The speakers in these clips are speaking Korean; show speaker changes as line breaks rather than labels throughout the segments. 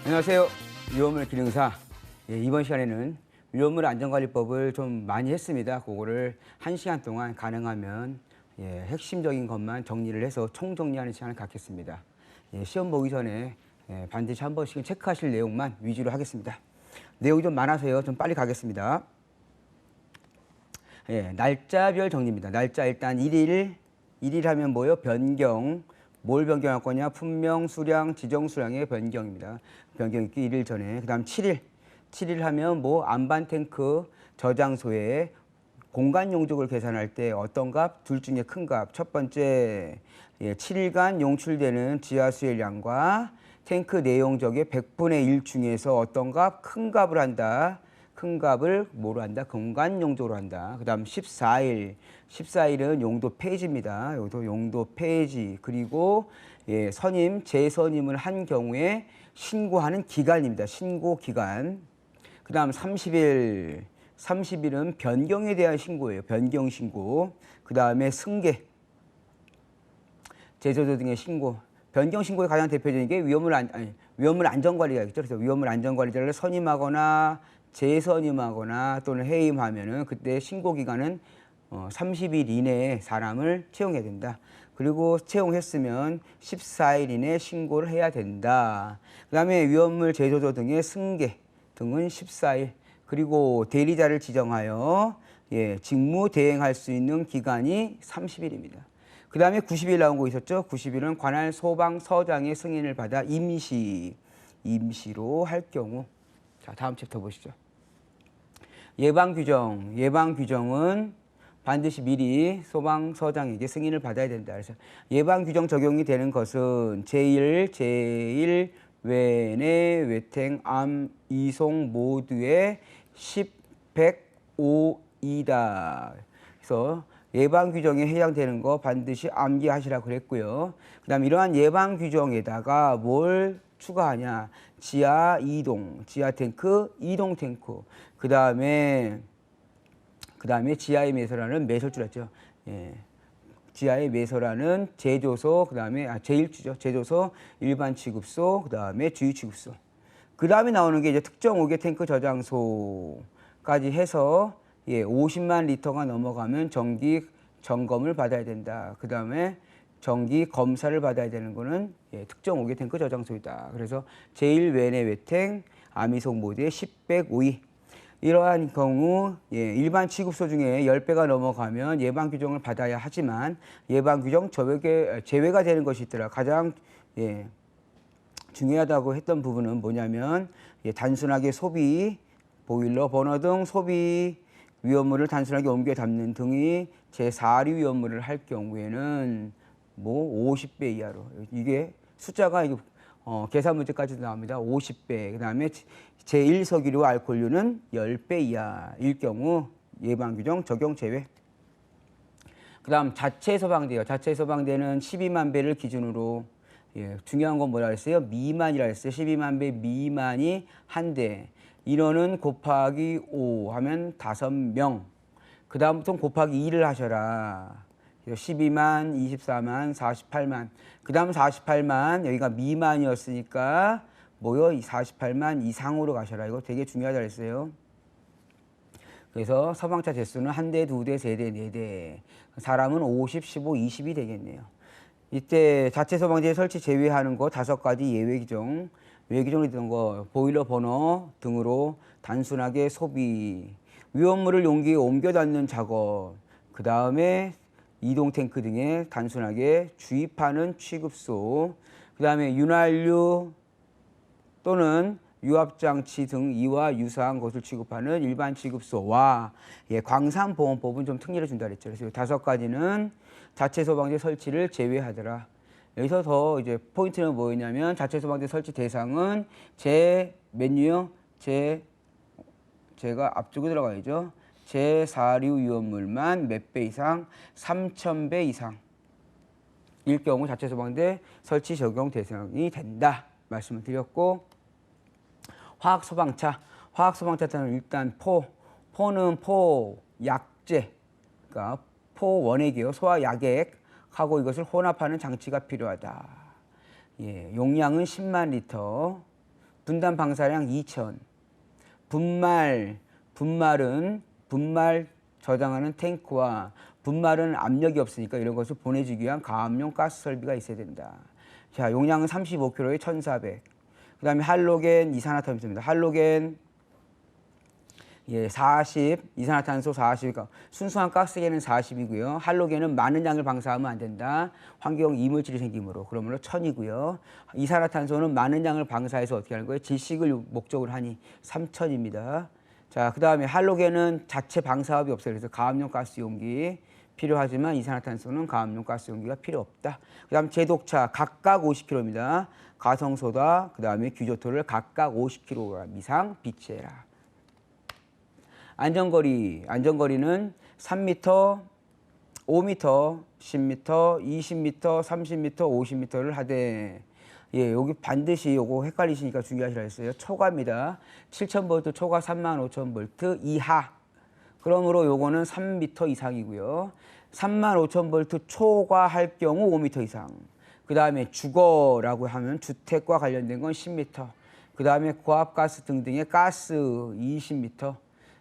안녕하세요. 위험물 기능사. 이번 시간에는 위험물 안전관리법을 좀 많이 했습니다. 그거를 1시간 동안 가능하면 핵심적인 것만 정리를 해서 총정리하는 시간을 갖겠습니다. 시험 보기 전에 반드시 한 번씩은 체크하실 내용만 위주로 하겠습니다. 내용이 좀 많아서요. 좀 빨리 가겠습니다. 날짜별 정리입니다. 날짜 일단 1일 하면 뭐예요? 변경. 뭘 변경할 거냐? 품명, 수량, 지정 수량의 변경입니다. 변경 있기 1일 전에. 그 다음 7일 하면 뭐 안반 탱크 저장소에 공간 용적을 계산할 때 어떤 값? 둘 중에 큰 값. 첫 번째 7일간 용출되는 지하수의 양과 탱크 내용적의 100분의 1 중에서 어떤 값? 큰 값을 한다. 큰 값을 뭐로 한다? 공간 용적으로 한다. 그 다음 14일은 용도 폐지입니다. 여기도 용도 폐지. 그리고 선임, 재선임을 한 경우에 신고하는 기간입니다. 신고 기간. 그 다음 30일은 변경에 대한 신고예요. 변경 신고. 그 다음에 승계, 제조조 등의 신고. 변경 신고의 가장 대표적인 게 위험물 안전관리자겠죠. 그래서 위험물 안전관리자를 선임하거나 재선임하거나 또는 해임하면은 그때 신고 기간은 30일 이내에 사람을 채용해야 된다. 그리고 채용했으면 14일 이내에 신고를 해야 된다. 그 다음에 위험물 제조조 등의 승계 등은 14일. 그리고 대리자를 지정하여 직무 대행할 수 있는 기간이 30일입니다. 그 다음에 90일 나온 거 있었죠. 90일은 관할 소방서장의 승인을 받아 임시로 할 경우. 자, 다음 챕터 보시죠. 예방규정은 반드시 미리 소방서장에게 승인을 받아야 된다. 그래서 예방규정 적용이 되는 것은 제1 외내 외탱 암 이송 모두의 10, 100, 5이다. 그래서 예방규정에 해당되는 거 반드시 암기하시라고 그랬고요. 그 다음 이러한 예방규정에다가 뭘 추가하냐. 지하 탱크, 이동 탱크. 그 다음에 지하에 매설하는 매설주였죠. 지하에 매설하는 제조소, 그 다음에 제1주죠. 제조소, 일반 취급소, 그 다음에 주유 취급소. 그 다음에 나오는 게 이제 특정 5개 탱크 저장소까지 해서 50만 리터가 넘어가면 정기 점검을 받아야 된다. 그 다음에 정기 검사를 받아야 되는 거는 특정 5개 탱크 저장소이다. 그래서 제1 외내 외탱 암이송 모드의 10, 100, 5위. 이러한 경우 일반 취급소 중에 10배가 넘어가면 예방규정을 받아야 하지만 예방규정 제외가 되는 것이 있더라. 가장 중요하다고 했던 부분은 뭐냐면 단순하게 소비, 보일러, 버너 등 소비 위험물을 단순하게 옮겨 담는 등이 제4류 위험물을 할 경우에는 뭐 50배 이하로. 이게 숫자가 계산 문제까지도 나옵니다. 50배. 그 다음에 제1석유류 알코올류는 10배 이하일 경우 예방규정 적용 제외. 그 다음 자체 소방대요. 자체 소방대는 12만 배를 기준으로 중요한 건 뭐라 그랬어요? 미만이라 했어요. 12만 배 미만이 한 대. 인원은 곱하기 5 하면 5명. 그 다음부터 곱하기 2를 하셔라. 12만, 24만, 48만. 그 다음 48만, 여기가 미만이었으니까 뭐요? 48만 이상으로 가셔라. 이거 되게 중요하다 그랬어요. 그래서 소방차 대수는 1대, 2대, 3대, 4대. 사람은 50, 15, 20이 되겠네요. 이때 자체 소방대 설치 제외하는 거 5가지 예외 규정. 예외 규정이 되는 거 보일러 버너 등으로 단순하게 소비. 위험물을 용기에 옮겨 닿는 작업. 그 다음에 이동 탱크 등에 단순하게 주입하는 취급소. 그 다음에 윤활유 또는 유압장치 등 이와 유사한 것을 취급하는 일반 취급소와 광산보험법은 좀 특례를 준다 그랬죠. 그래서 5가지는 자체 소방대 설치를 제외하더라. 여기서 더 이제 포인트는 뭐였냐면 자체 소방대 설치 대상은 메뉴요. 제가 앞쪽에 들어가야죠. 제4류 위험물만 몇 배 이상? 3,000배 이상. 일 경우 자체 소방대 설치 적용 대상이 된다. 말씀을 드렸고 화학소방차. 화학소방차는 일단 포는 포약제. 그러니까 포원액이요. 소화약액. 하고 이것을 혼합하는 장치가 필요하다. 예, 용량은 10만 리터, 분단 방사량 2천. 분말은 분말 저장하는 탱크와 분말은 압력이 없으니까 이런 것을 보내주기 위한 가압용 가스 설비가 있어야 된다. 자, 용량은 35kg에 1,400. 그 다음에 할로겐, 이산화탄소입니다. 할로겐, 예, 40, 이산화탄소 40. 그러니까 순수한 가스계는 40이고요. 할로겐은 많은 양을 방사하면 안 된다. 환경 이물질이 생기므로. 그러므로 1000이고요. 이산화탄소는 많은 양을 방사해서 어떻게 하는 거예요? 질식을 목적으로 하니 3000입니다. 자, 그 다음에 할로겐은 자체 방사압이 없어요. 그래서 가압용 가스 용기 필요하지만 이산화탄소는 가압용 가스 용기가 필요 없다. 그 다음 제독차 각각 50kg입니다. 가성소다, 그 다음에 규조토를 각각 50kg 이상 비치해라. 안전거리는 3m, 5m, 10m, 20m, 30m, 50m를 하되, 예, 여기 반드시 요거 헷갈리시니까 주의하시라 했어요. 초과입니다. 7000V 초과 35,000V 이하. 그러므로 요거는 3m 이상이고요. 35,000V 초과할 경우 5m 이상. 그 다음에 주거라고 하면 주택과 관련된 건 10m. 그 다음에 고압가스 등등의 가스 20m.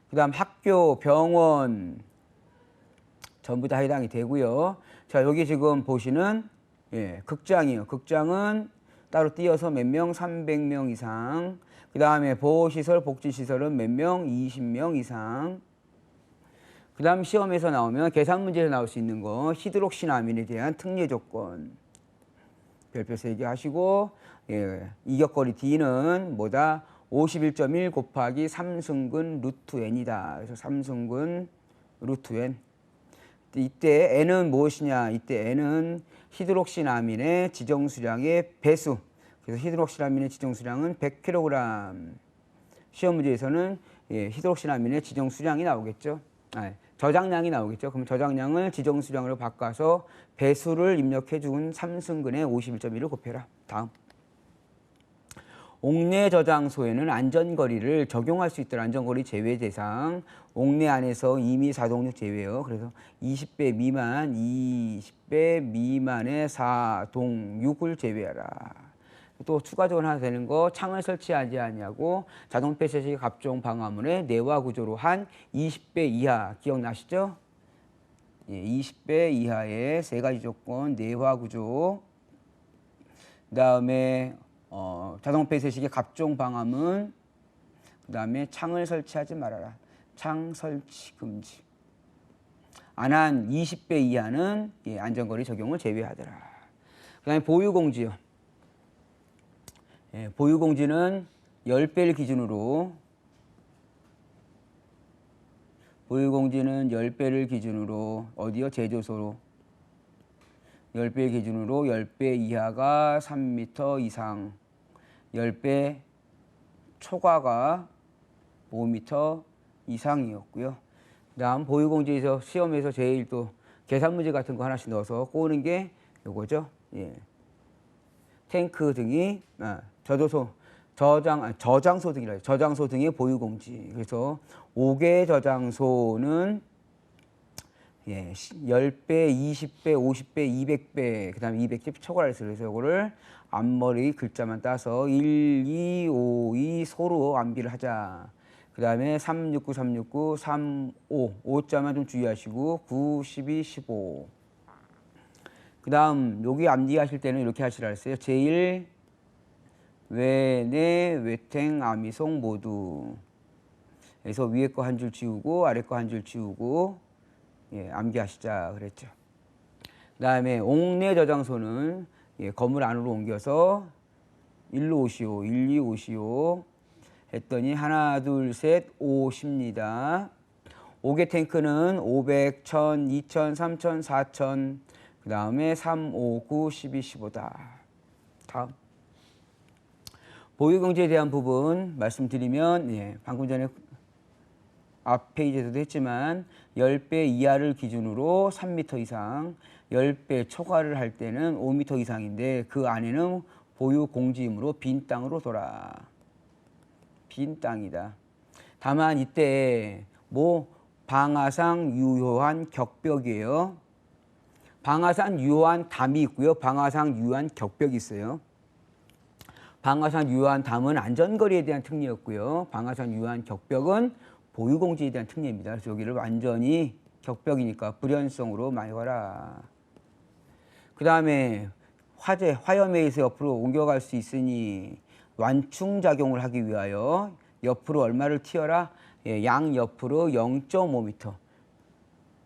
그 다음 학교, 병원 전부 다 해당이 되고요. 자, 여기 지금 보시는 예, 극장이에요. 극장은 따로 띄어서 몇 명? 300명 이상. 그 다음에 보호시설, 복지시설은 몇 명? 20명 이상. 그 다음 시험에서 나오면 계산 문제에서 나올 수 있는 거 히드록시나민에 대한 특례 조건. 별표 3개 하시고, 예, 이격거리 D는 뭐다? 51.1 곱하기 3승근 루트 n이다. 그래서 3승근 루트 n. 이때 n은 무엇이냐? 이때 n은 히드록시나민의 지정수량의 배수. 그래서 히드록시나민의 지정수량은 100kg. 시험 문제에서는 예, 히드록시나민의 지정수량이 나오겠죠. 저장량이 나오겠죠. 그럼 저장량을 지정수량으로 바꿔서 배수를 입력해 준 3승근의 51.1을 곱해라. 다음. 옥내 저장소에는 안전거리를 적용할 수 있도록 안전거리 제외 대상. 옥내 안에서 이미 4동력 제외요. 그래서 20배 미만의 4동육을 제외하라. 또 추가적으로 하나 되는 거 창을 설치하지 아니하고 자동 폐쇄식 갑종 방화문의 내화 구조로 한 20배 이하 기억나시죠? 예, 20배 이하의 3가지 조건 내화 구조. 그다음에 자동 폐쇄식의 갑종 방화문. 그다음에 창을 설치하지 말아라. 창 설치 금지. 안 한 20배 이하는 예, 안전거리 적용을 제외하더라. 그다음에 보유공지요. 예, 보유공지는 10배를 기준으로 어디요? 제조소로 10배 기준으로 10배 이하가 3m 이상, 10배 초과가 5m 이상이었고요. 다음 보유공지에서 시험에서 제일 또 계산 문제 같은 거 하나씩 넣어서 꼬는 게 요거죠. 예. 탱크 등이 저장소 등이라 저장소 등의 보유공지. 그래서 5개 저장소는 예, 10배, 20배, 50배, 200배, 그 다음에 200배 초과를 했어요. 그래서 이거를 앞머리 글자만 따서 1, 2, 5, 2 소로 암기를 하자. 그 다음에 369, 369, 35, 5자만 좀 주의하시고 9, 12, 15. 그 다음 여기 암기하실 때는 이렇게 하시라 했어요. 제1, 외내, 외탱, 아미송 모두. 그래서 위에 거 한 줄 지우고 아래 거 한 줄 지우고 예, 암기하시자 그랬죠. 그 다음에 옥내 저장소는 예, 건물 안으로 옮겨서 1로 오시오, 1, 2 오시오 했더니 하나, 둘, 셋, 5입니다. 5개 탱크는 500, 1000, 2000, 3000, 4000, 그 다음에 3, 5, 9, 12, 15다. 다음. 보유공지에 대한 부분 말씀드리면 예, 방금 전에 앞 페이지에서도 했지만 10배 이하를 기준으로 3m 이상, 10배 초과를 할 때는 5m 이상인데 그 안에는 보유 공지이므로 빈 땅으로 둬라. 빈 땅이다. 다만 이때 뭐 방화상 유효한 격벽이에요. 방아산 유효한 담이 있고요. 방아산 유효한 격벽이 있어요. 방아산 유효한 담은 안전거리에 대한 특례였고요. 방아산 유효한 격벽은 보유공지에 대한 특례입니다. 그래서 여기를 완전히 격벽이니까 불연성으로 많이 가라. 그 다음에 화염에 의해서 옆으로 옮겨갈 수 있으니 완충작용을 하기 위하여 옆으로 얼마를 튀어라? 양옆으로 0.5m.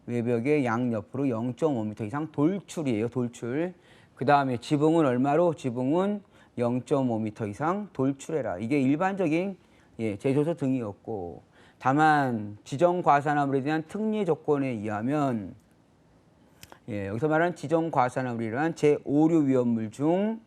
외벽의 양옆으로 0.5m 이상 돌출이에요. 돌출. 그 다음에 지붕은 얼마로? 지붕은 0.5m 이상 돌출해라. 이게 일반적인 제조소 등이었고, 다만 지정과산화물에 대한 특례 조건에 의하면 여기서 말하는 지정과산화물이란 제5류 위험물 중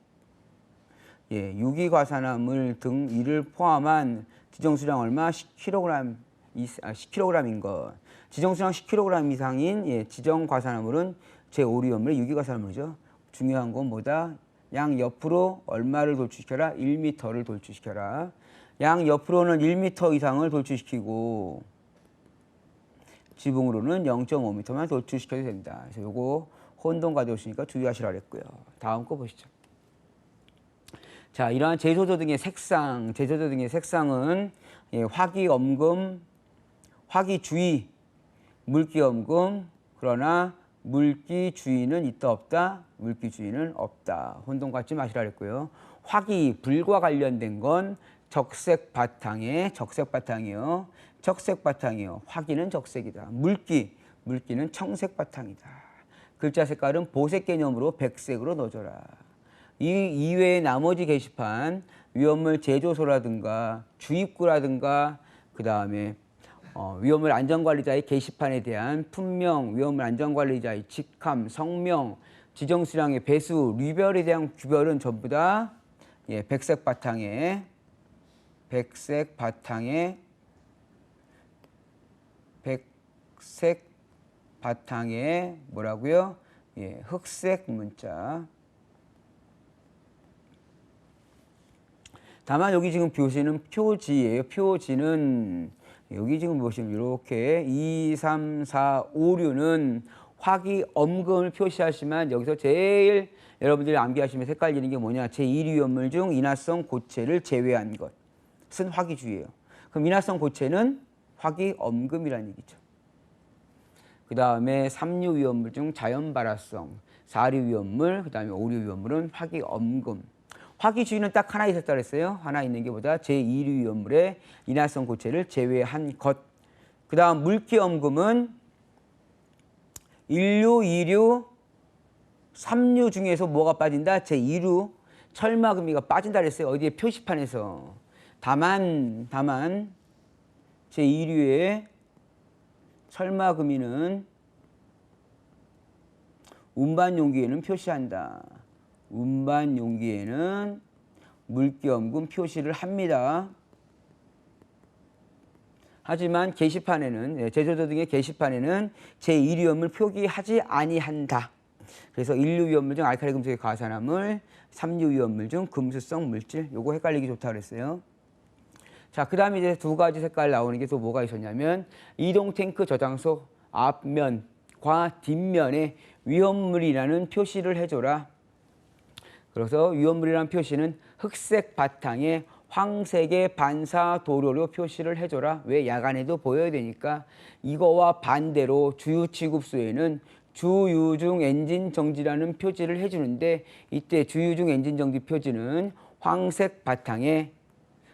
유기과산화물 등 이를 포함한 지정수량 얼마? 10kg인 것. 지정수량 10kg 이상인 지정과산화물은 제5류 위험물의 유기과산화물이죠. 중요한 건 뭐다? 양 옆으로 얼마를 돌출시켜라? 1m를 돌출시켜라. 양 옆으로는 1m 이상을 돌출시키고 지붕으로는 0.5m만 돌출시켜도 된다. 그래서 요거 혼동 가져오시니까 주의하시라 그랬고요. 다음 거 보시죠. 자, 이러한 제조조 등의 색상, 제조조 등의 색상은 화기엄금, 화기주의, 물기엄금, 그러나 물기주의는 있다 없다? 물기주의는 없다. 혼동 갖지 마시라 그랬고요. 화기, 불과 관련된 건 적색 바탕이요. 적색 바탕이요. 화기는 적색이다. 물기는 청색 바탕이다. 글자 색깔은 보색 개념으로 백색으로 넣어줘라. 이 이외의 나머지 게시판, 위험물 제조소라든가 주입구라든가 그 다음에 위험물 안전관리자의 게시판에 대한 품명, 위험물 안전관리자의 직함, 성명, 지정수량의 배수, 류별에 대한 규별은 전부 다 백색 바탕에 뭐라고요? 흑색 문자. 다만 여기 지금 표시는 표지예요. 표지는 여기 지금 보시면 이렇게 2, 3, 4, 5, 6는 화기엄금을 표시하시면 여기서 제일 여러분들이 암기하시면서 헷갈리는 게 뭐냐? 제1위 위험물 중 인화성 고체를 제외한 것은 화기주의예요. 그럼 인화성 고체는 화기엄금이라는 얘기죠. 그 다음에 3류 위험물 중 자연발화성, 4류 위험물, 그 다음에 5류 위험물은 화기엄금. 화기주의는 딱 하나 있었다 그랬어요. 하나 있는 게 보다 제2류 위험물의 인화성 고체를 제외한 것. 그 다음 물기엄금은 1류, 2류, 3류 중에서 뭐가 빠진다? 제2류 철마금이가 빠진다 그랬어요. 어디에? 표시판에서. 다만 제2류의 철마금이는 운반용기에는 표시한다. 운반용기에는 물기엄금 표시를 합니다. 하지만 게시판에는 제조조 등의 게시판에는 제1류 위험물 표기하지 아니한다. 그래서 1류 위험물 중 알칼리 금속의 과산화물, 3류 위험물 중 금수성 물질, 요거 헷갈리기 좋다 그랬어요. 자, 그 다음에 이제 두 가지 색깔 나오는 게 또 뭐가 있었냐면 이동 탱크 저장소 앞면과 뒷면에 위험물이라는 표시를 해줘라. 그래서 위험물이라는 표시는 흑색 바탕에 황색의 반사 도료로 표시를 해줘라. 왜? 야간에도 보여야 되니까. 이거와 반대로 주유 취급소에는 주유중 엔진 정지라는 표지를 해주는데 이때 주유중 엔진 정지 표지는 황색 바탕에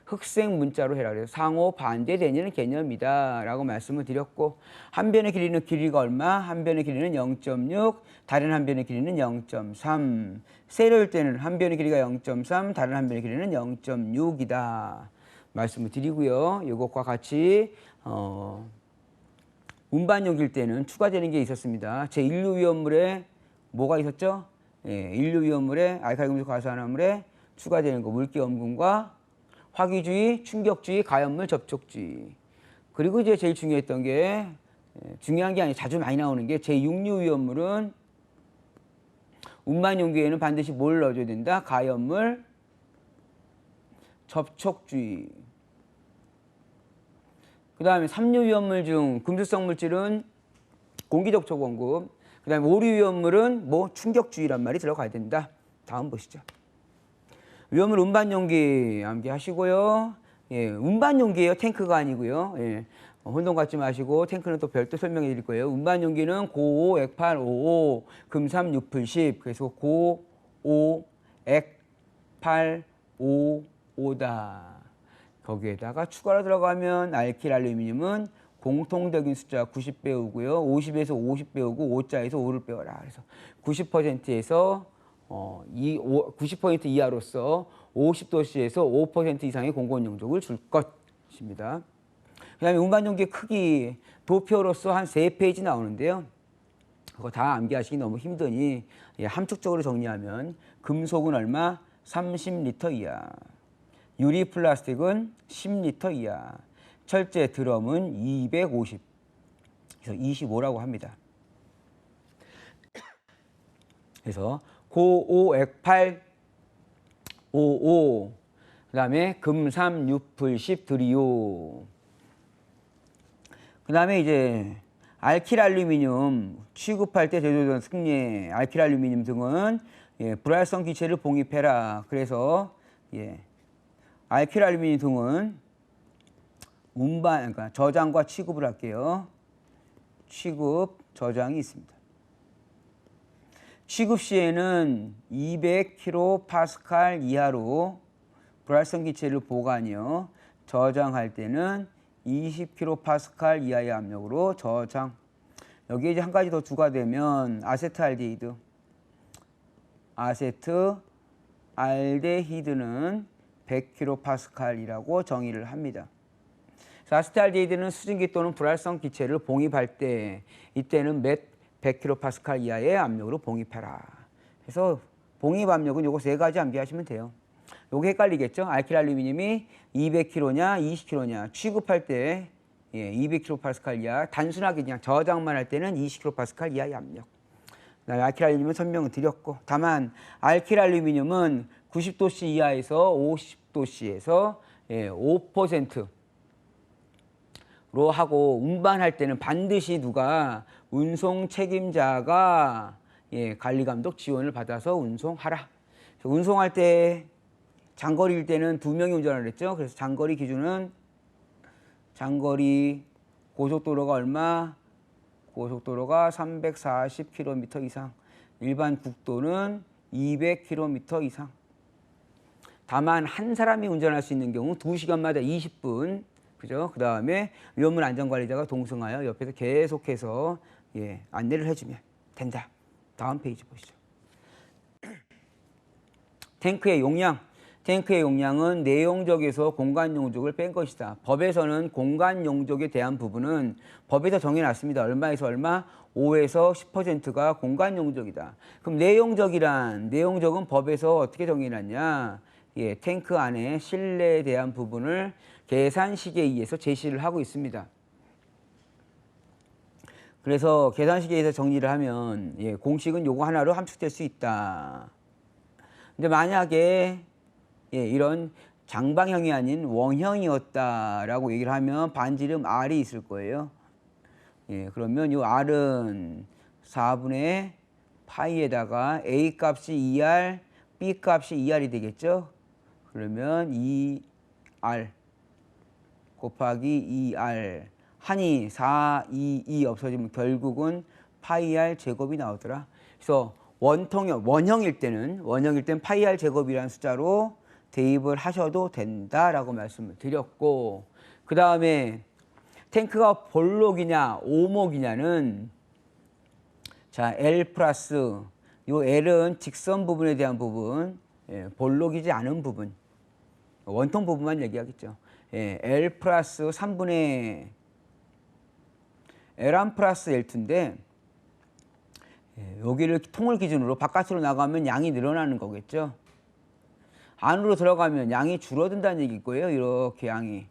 흑색 문자로 해라. 그래서 상호 반대되는 개념이다 라고 말씀을 드렸고, 한 변의 길이는 길이가 얼마? 한 변의 길이는 0.6, 다른 한 변의 길이는 0.3. 세로일 때는 한 변의 길이가 0.3, 다른 한 변의 길이는 0.6이다 말씀을 드리고요. 이것과 같이 운반용기일 때는 추가되는 게 있었습니다. 제1류 위험물에 뭐가 있었죠? 1류 위험물에 알칼리 금속 과산화물에 추가되는 거 물기엄금과 화기주의, 충격주의, 가연물 접촉주의. 그리고 이제 제일 중요했던 게 중요한 게 아니라 자주 많이 나오는 게 제6류 위험물은 운반용기에는 반드시 뭘 넣어줘야 된다? 가연물 접촉주의. 그 다음에 3류 위험물 중 금수성 물질은 공기접촉 원금, 그다음에 오류 위험물은 뭐 충격주의란 말이 들어가야 된다. 다음 보시죠. 위험물 운반 용기 암기하시고요. 예, 운반 용기예요. 탱크가 아니고요. 예, 혼동 갖지 마시고 탱크는 또 별도 설명해 드릴 거예요. 운반 용기는 고, 액8, 55, 금삼, 6풀, 10. 그래서 고, 5, 액, 8, 5, 5다. 거기에다가 추가로 들어가면 알킬 알루미늄은 공통적인 숫자 90 배우고요. 50에서 50 배우고 5자에서 5를 배워라. 그래서 90%에서 90% 이하로서 50도씨에서 5% 이상의 공건 용적을 줄 것입니다. 그 다음에 운반용기의 크기 도표로서 한 3페이지 나오는데요. 그거 다 암기하시기 너무 힘드니 함축적으로 정리하면 금속은 얼마? 30리터 이하. 유리 플라스틱은 10리터 이하. 철제 드럼은 250. 그래서 25라고 합니다. 그래서 고5액8 55. 그 다음에 금삼 6풀 10 드리오. 그 다음에 이제 알킬 알루미늄 취급할 때 제조된 승례 알킬 알루미늄 등은 불활성 기체를 봉입해라. 그래서 알킬 알루미늄 등은 운반, 그러니까 저장과 취급을 할게요. 취급, 저장이 있습니다. 취급 시에는 200kPa 이하로 불활성 기체를 보관이요. 저장할 때는 20kPa 이하의 압력으로 저장. 여기에 이제 한 가지 더 추가되면 아세트알데히드. 아세트알데히드는 100kPa이라고 정의를 합니다. 아세트알데히드는 수증기 또는 불활성 기체를 봉입할 때 이때는 100kPa 이하의 압력으로 봉입해라. 그래서 봉입 압력은 요거 3가지 암기하시면 돼요. 요게 헷갈리겠죠? 알킬 알루미늄이 200kg냐 20kg냐 취급할 때 200kPa 이하, 단순하게 그냥 저장만 할 때는 20kPa 이하의 압력. 알킬 알루미늄은 설명을 드렸고, 다만 알킬 알루미늄은 90도씨 이하에서 50도씨에서 5%로 하고 운반할 때는 반드시 누가 운송 책임자가 관리감독 지원을 받아서 운송하라. 운송할 때 장거리일 때는 2명이 운전을 했죠. 그래서 장거리 기준은 장거리 고속도로가 얼마? 고속도로가 340km 이상, 일반 국도는 200km 이상. 다만 한 사람이 운전할 수 있는 경우 2시간마다 20분, 그죠? 그 다음에 위험물 안전관리자가 동승하여 옆에서 계속해서 안내를 해주면 된다. 다음 페이지 보시죠. 탱크의 용량. 탱크의 용량은 내용적에서 공간 용적을 뺀 것이다. 법에서는 공간 용적에 대한 부분은 법에서 정해놨습니다. 얼마에서 얼마? 5에서 10%가 공간 용적이다. 그럼 내용적은 법에서 어떻게 정해놨냐? 탱크 안에 실내에 대한 부분을 계산식에 의해서 제시를 하고 있습니다. 그래서 계산식에 의해서 정리를 하면 공식은 요거 하나로 함축될 수 있다. 근데 만약에 이런 장방형이 아닌 원형이었다라고 얘기를 하면 반지름 R이 있을 거예요. 그러면 이 R은 4분의 파이에다가 A 값이 2R, B 값이 2R이 되겠죠. 그러면 2R 곱하기 2R 한이 4, 2 없어지면 결국은 파이 R 제곱이 나오더라. 그래서 원형일 때는 파이 R 제곱이라는 숫자로 대입을 하셔도 된다라고 말씀을 드렸고, 그 다음에 탱크가 볼록이냐 오목이냐는 자 L 플러스 요 L은 직선 부분에 대한 부분, 볼록이지 않은 부분, 원통 부분만 얘기하겠죠. L 플러스 3분의 L1 플러스 L2인데 여기를 통을 기준으로 바깥으로 나가면 양이 늘어나는 거겠죠. 안으로 들어가면 양이 줄어든다는 얘기일 거예요. 이렇게 양이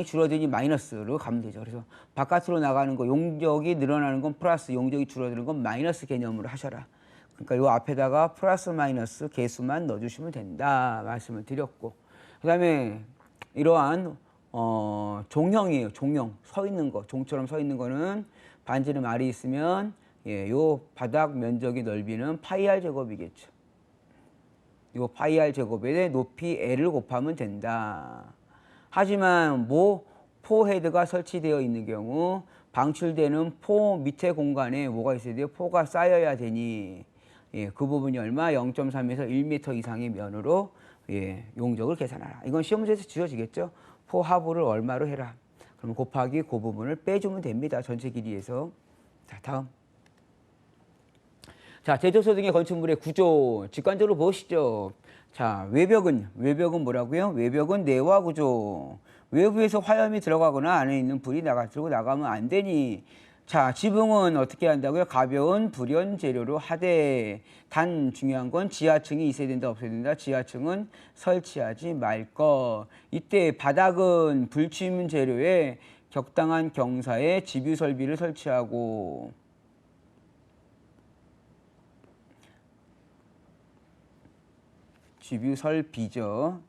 줄어드니 마이너스로 가면 되죠. 그래서 바깥으로 나가는 거 용적이 늘어나는 건 플러스, 용적이 줄어드는 건 마이너스 개념으로 하셔라. 그러니까 이 앞에다가 플러스 마이너스 개수만 넣어주시면 된다 말씀을 드렸고, 그 다음에 이러한 종형이에요. 종형 서 있는 거, 종처럼 서 있는 거는 반지름 R이 있으면 예, 요 바닥 면적의 넓이는 파이 r 제곱이겠죠. 요 파이 r 제곱에 높이 L을 곱하면 된다. 하지만 포 헤드가 설치되어 있는 경우 방출되는 포 밑에 공간에 뭐가 있어야 돼요? 포가 쌓여야 되니 예, 그 부분이 얼마? 0.3에서 1m 이상의 면으로 예, 용적을 계산하라. 이건 시험 문제에서 지워지겠죠? 포 하부를 얼마로 해라. 그럼 곱하기 그 부분을 빼주면 됩니다. 전체 길이에서. 자, 다음. 자, 제조소 등의 건축물의 구조 직관적으로 보시죠. 자, 외벽은 뭐라고요? 외벽은 내화 구조. 외부에서 화염이 들어가거나 안에 있는 불이 들고 나가면 안 되니. 자, 지붕은 어떻게 한다고요? 가벼운 불연 재료로 하되 단 중요한 건 지하층이 있어야 된다 없어야 된다. 지하층은 설치하지 말 것. 이때 바닥은 불취문 재료에 적당한 경사에 집유 설비를 설치하고 집유 설비죠.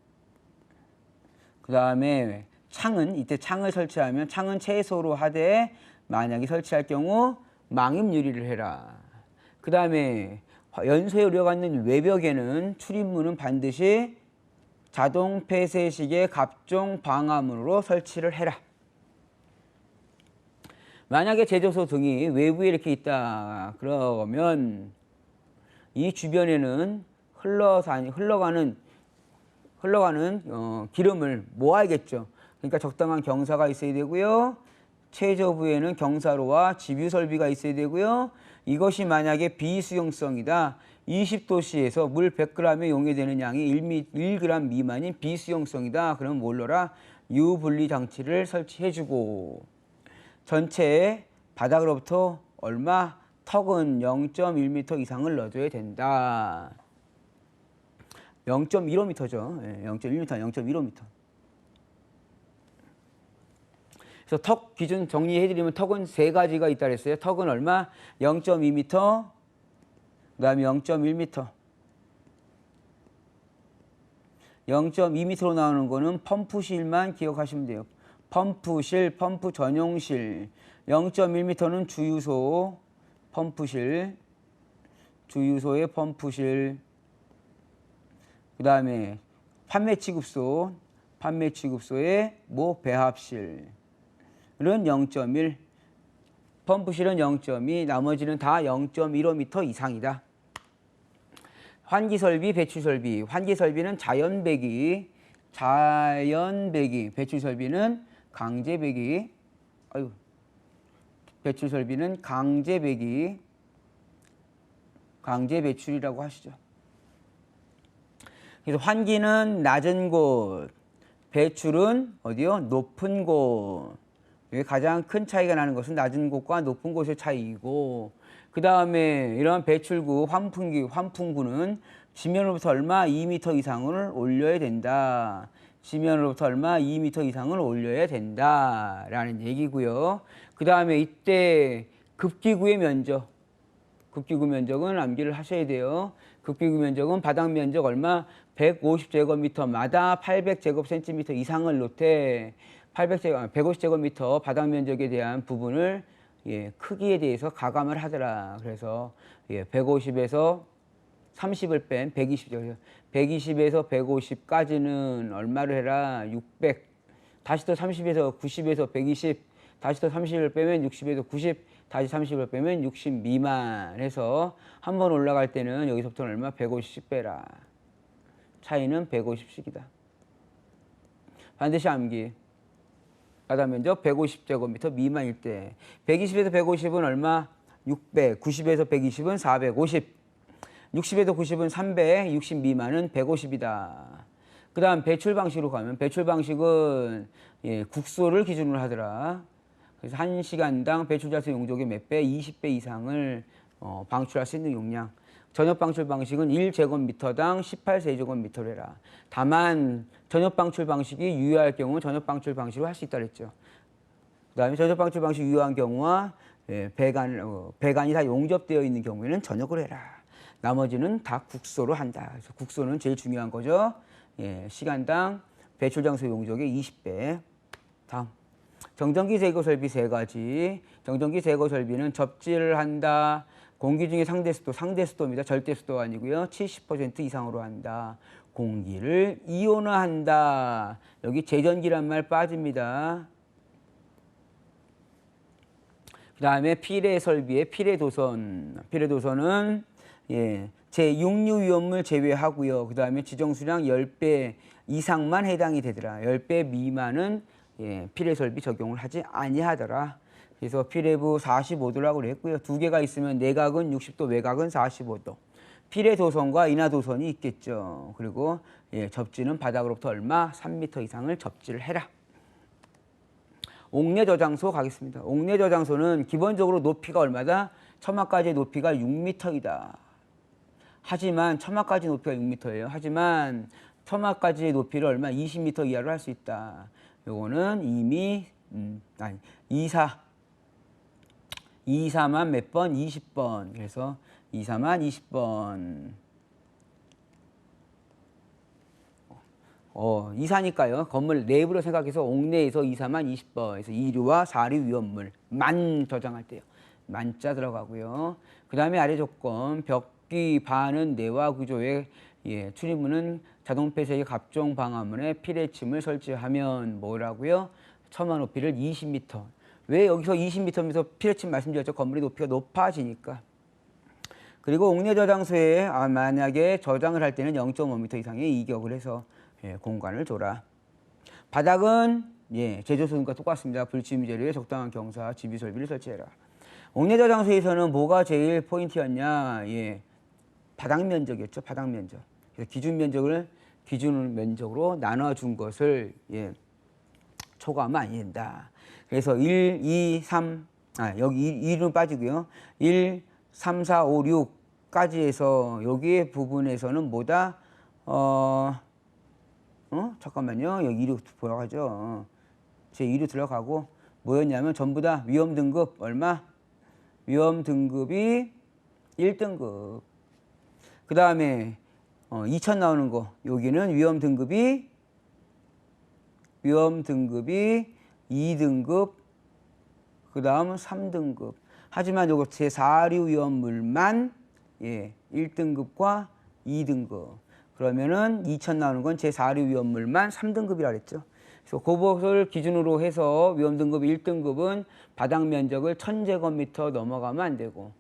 그 다음에 창은 이때 창을 설치하면 창은 최소로 하되 만약에 설치할 경우 망임 유리를 해라. 그 다음에 연소에 우려받는 외벽에는 출입문은 반드시 자동 폐쇄식의 갑종 방화문으로 설치를 해라. 만약에 제조소 등이 외부에 이렇게 있다 그러면 이 주변에는 흘러가는 기름을 모아야겠죠. 그러니까 적당한 경사가 있어야 되고요. 최저부에는 경사로와 집유 설비가 있어야 되고요. 이것이 만약에 비수용성이다. 20도씨에서 물 100g에 용해되는 양이 1g 미만인 비수용성이다. 그럼 뭘로라? 유분리 장치를 설치해주고 전체 바닥으로부터 얼마? 턱은 0.1m 이상을 넣어줘야 된다. 0.15m죠. 0.1m, 0.15m. 그래서 턱 기준 정리해드리면 턱은 세 가지가 있다 그랬어요. 턱은 얼마? 0.2m, 그 다음에 0.1m. 0.2m로 나오는 거는 펌프실만 기억하시면 돼요. 펌프실, 펌프 전용실. 0.1m는 주유소, 펌프실, 주유소의 펌프실. 그 다음에 판매 취급소, 판매 취급소의 배합실. 은 0.1, 펌프실은 0.2, 나머지는 다 0.15m 이상이다. 환기설비, 배출설비. 환기설비는 자연배기, 배출설비는 강제배기, 배출설비는 강제배기, 강제배출이라고 하시죠. 그래서 환기는 낮은 곳, 배출은 어디요? 높은 곳. 여기 가장 큰 차이가 나는 것은 낮은 곳과 높은 곳의 차이이고, 그 다음에 이러한 배출구, 환풍구는 지면으로부터 얼마? 2m 이상을 올려야 된다. 지면으로부터 얼마? 2m 이상을 올려야 된다. 라는 얘기고요. 그 다음에 이때 급기구의 면적. 급기구 면적은 암기를 하셔야 돼요. 급기구 면적은 바닥 면적 얼마? 150제곱미터마다 800제곱센티미터 이상을 놓되 150제곱미터 바닥 면적에 대한 부분을 크기에 대해서 가감을 하더라. 그래서 150에서 30을 뺀 120이죠. 120에서 150까지는 얼마를 해라? 600. 다시 또 30에서 90에서 120. 다시 또 30을 빼면 60에서 90. 다시 30을 빼면 60 미만 해서 한 번 올라갈 때는 여기서부터 얼마? 150씩 빼라. 차이는 150씩이다. 반드시 암기. 바닥 면적 150제곱미터 미만일 때 120에서 150은 얼마? 600. 90에서 120은 450. 60에서 90은 300. 60 미만은 150이다. 그 다음 배출 방식으로 가면 배출 방식은 국소를 기준으로 하더라. 그래서 1시간당 배출자수 용적의 몇 배? 20배 이상을 방출할 수 있는 용량. 전역 방출 방식은 1제곱미터당 18세제곱미터를 해라. 다만 전역 방출 방식이 유효할 경우 전역 방출 방식으로 할 수 있다 그랬죠. 그 다음에 전역 방출 방식 유효한 경우와 배관이 다 용접되어 있는 경우에는 전역을 해라. 나머지는 다 국소로 한다. 그래서 국소는 제일 중요한 거죠. 시간당 배출 장소 용적의 20배. 다음. 정전기 제거 설비 세 가지. 정전기 제거 설비는 접지를 한다. 공기 중에 상대수도입니다. 절대수도 아니고요. 70% 이상으로 한다. 공기를 이온화한다. 여기 제전기란 말 빠집니다. 그 다음에 피레 설비의 피레도선. 피레도선은 제6류 위험물 제외하고요. 그 다음에 지정수량 10배 이상만 해당이 되더라. 10배 미만은 피레 설비 적용을 하지 아니하더라. 그래서 피레부 45도라고 그랬고요. 두 개가 있으면 내각은 60도, 외각은 45도. 피레도선과 인하도선이 있겠죠. 그리고 접지는 바닥으로부터 얼마? 3m 이상을 접지를 해라. 옥내 저장소 가겠습니다. 옥내 저장소는 기본적으로 높이가 얼마다? 처마까지의 높이가 6m이다. 하지만 처마까지 높이가 6m예요. 하지만 처마까지의 높이를 얼마? 20m 이하로 할 수 있다. 요거는 이미 24만 몇 번? 20번. 그래서 24만 20번. 24니까요. 건물 내부로 생각해서 옥내에서 24만 20번. 그래서 2류와 4류 위험물. 만 저장할 때요. 만자 들어가고요. 그 다음에 아래 조건. 벽기 반은 내화 구조의 출입문은 자동 폐쇄의 갑종 방화문에 피레침을 설치하면 뭐라고요? 처마 높이를 20m. 왜 여기서 20m면서 피레침 말씀드렸죠? 건물의 높이가 높아지니까. 그리고 옥내 저장소에 만약에 저장을 할 때는 0.5m 이상의 이격을 해서 공간을 줘라. 바닥은 제조소등과 똑같습니다. 불치미 재료에 적당한 경사, 지비 설비를 설치해라. 옥내 저장소에서는 뭐가 제일 포인트였냐? 바닥 면적이었죠. 바닥 면적. 그래서 기준 면적으로 나눠준 것을 초과하면 안 된다. 그래서 1, 2, 3, 여기 2는 빠지고요. 1, 3, 4, 5, 6까지 해서 여기 부분에서는 뭐다? 잠깐만요. 여기 2로 들어가죠. 제 2로 들어가고 뭐였냐면 전부 다 위험 등급 얼마? 위험 등급이 1등급. 그 다음에 2천 나오는 거. 여기는 위험 등급이 2등급. 그 다음은 3등급. 하지만 요거 제4류 위험물만 1등급과 2등급. 그러면은 2천 나오는 건 제4류 위험물만 3등급이라 그랬죠. 그래서 그것을 기준으로 해서 위험 등급 1등급은 바닥 면적을 1000제곱미터 넘어가면 안 되고,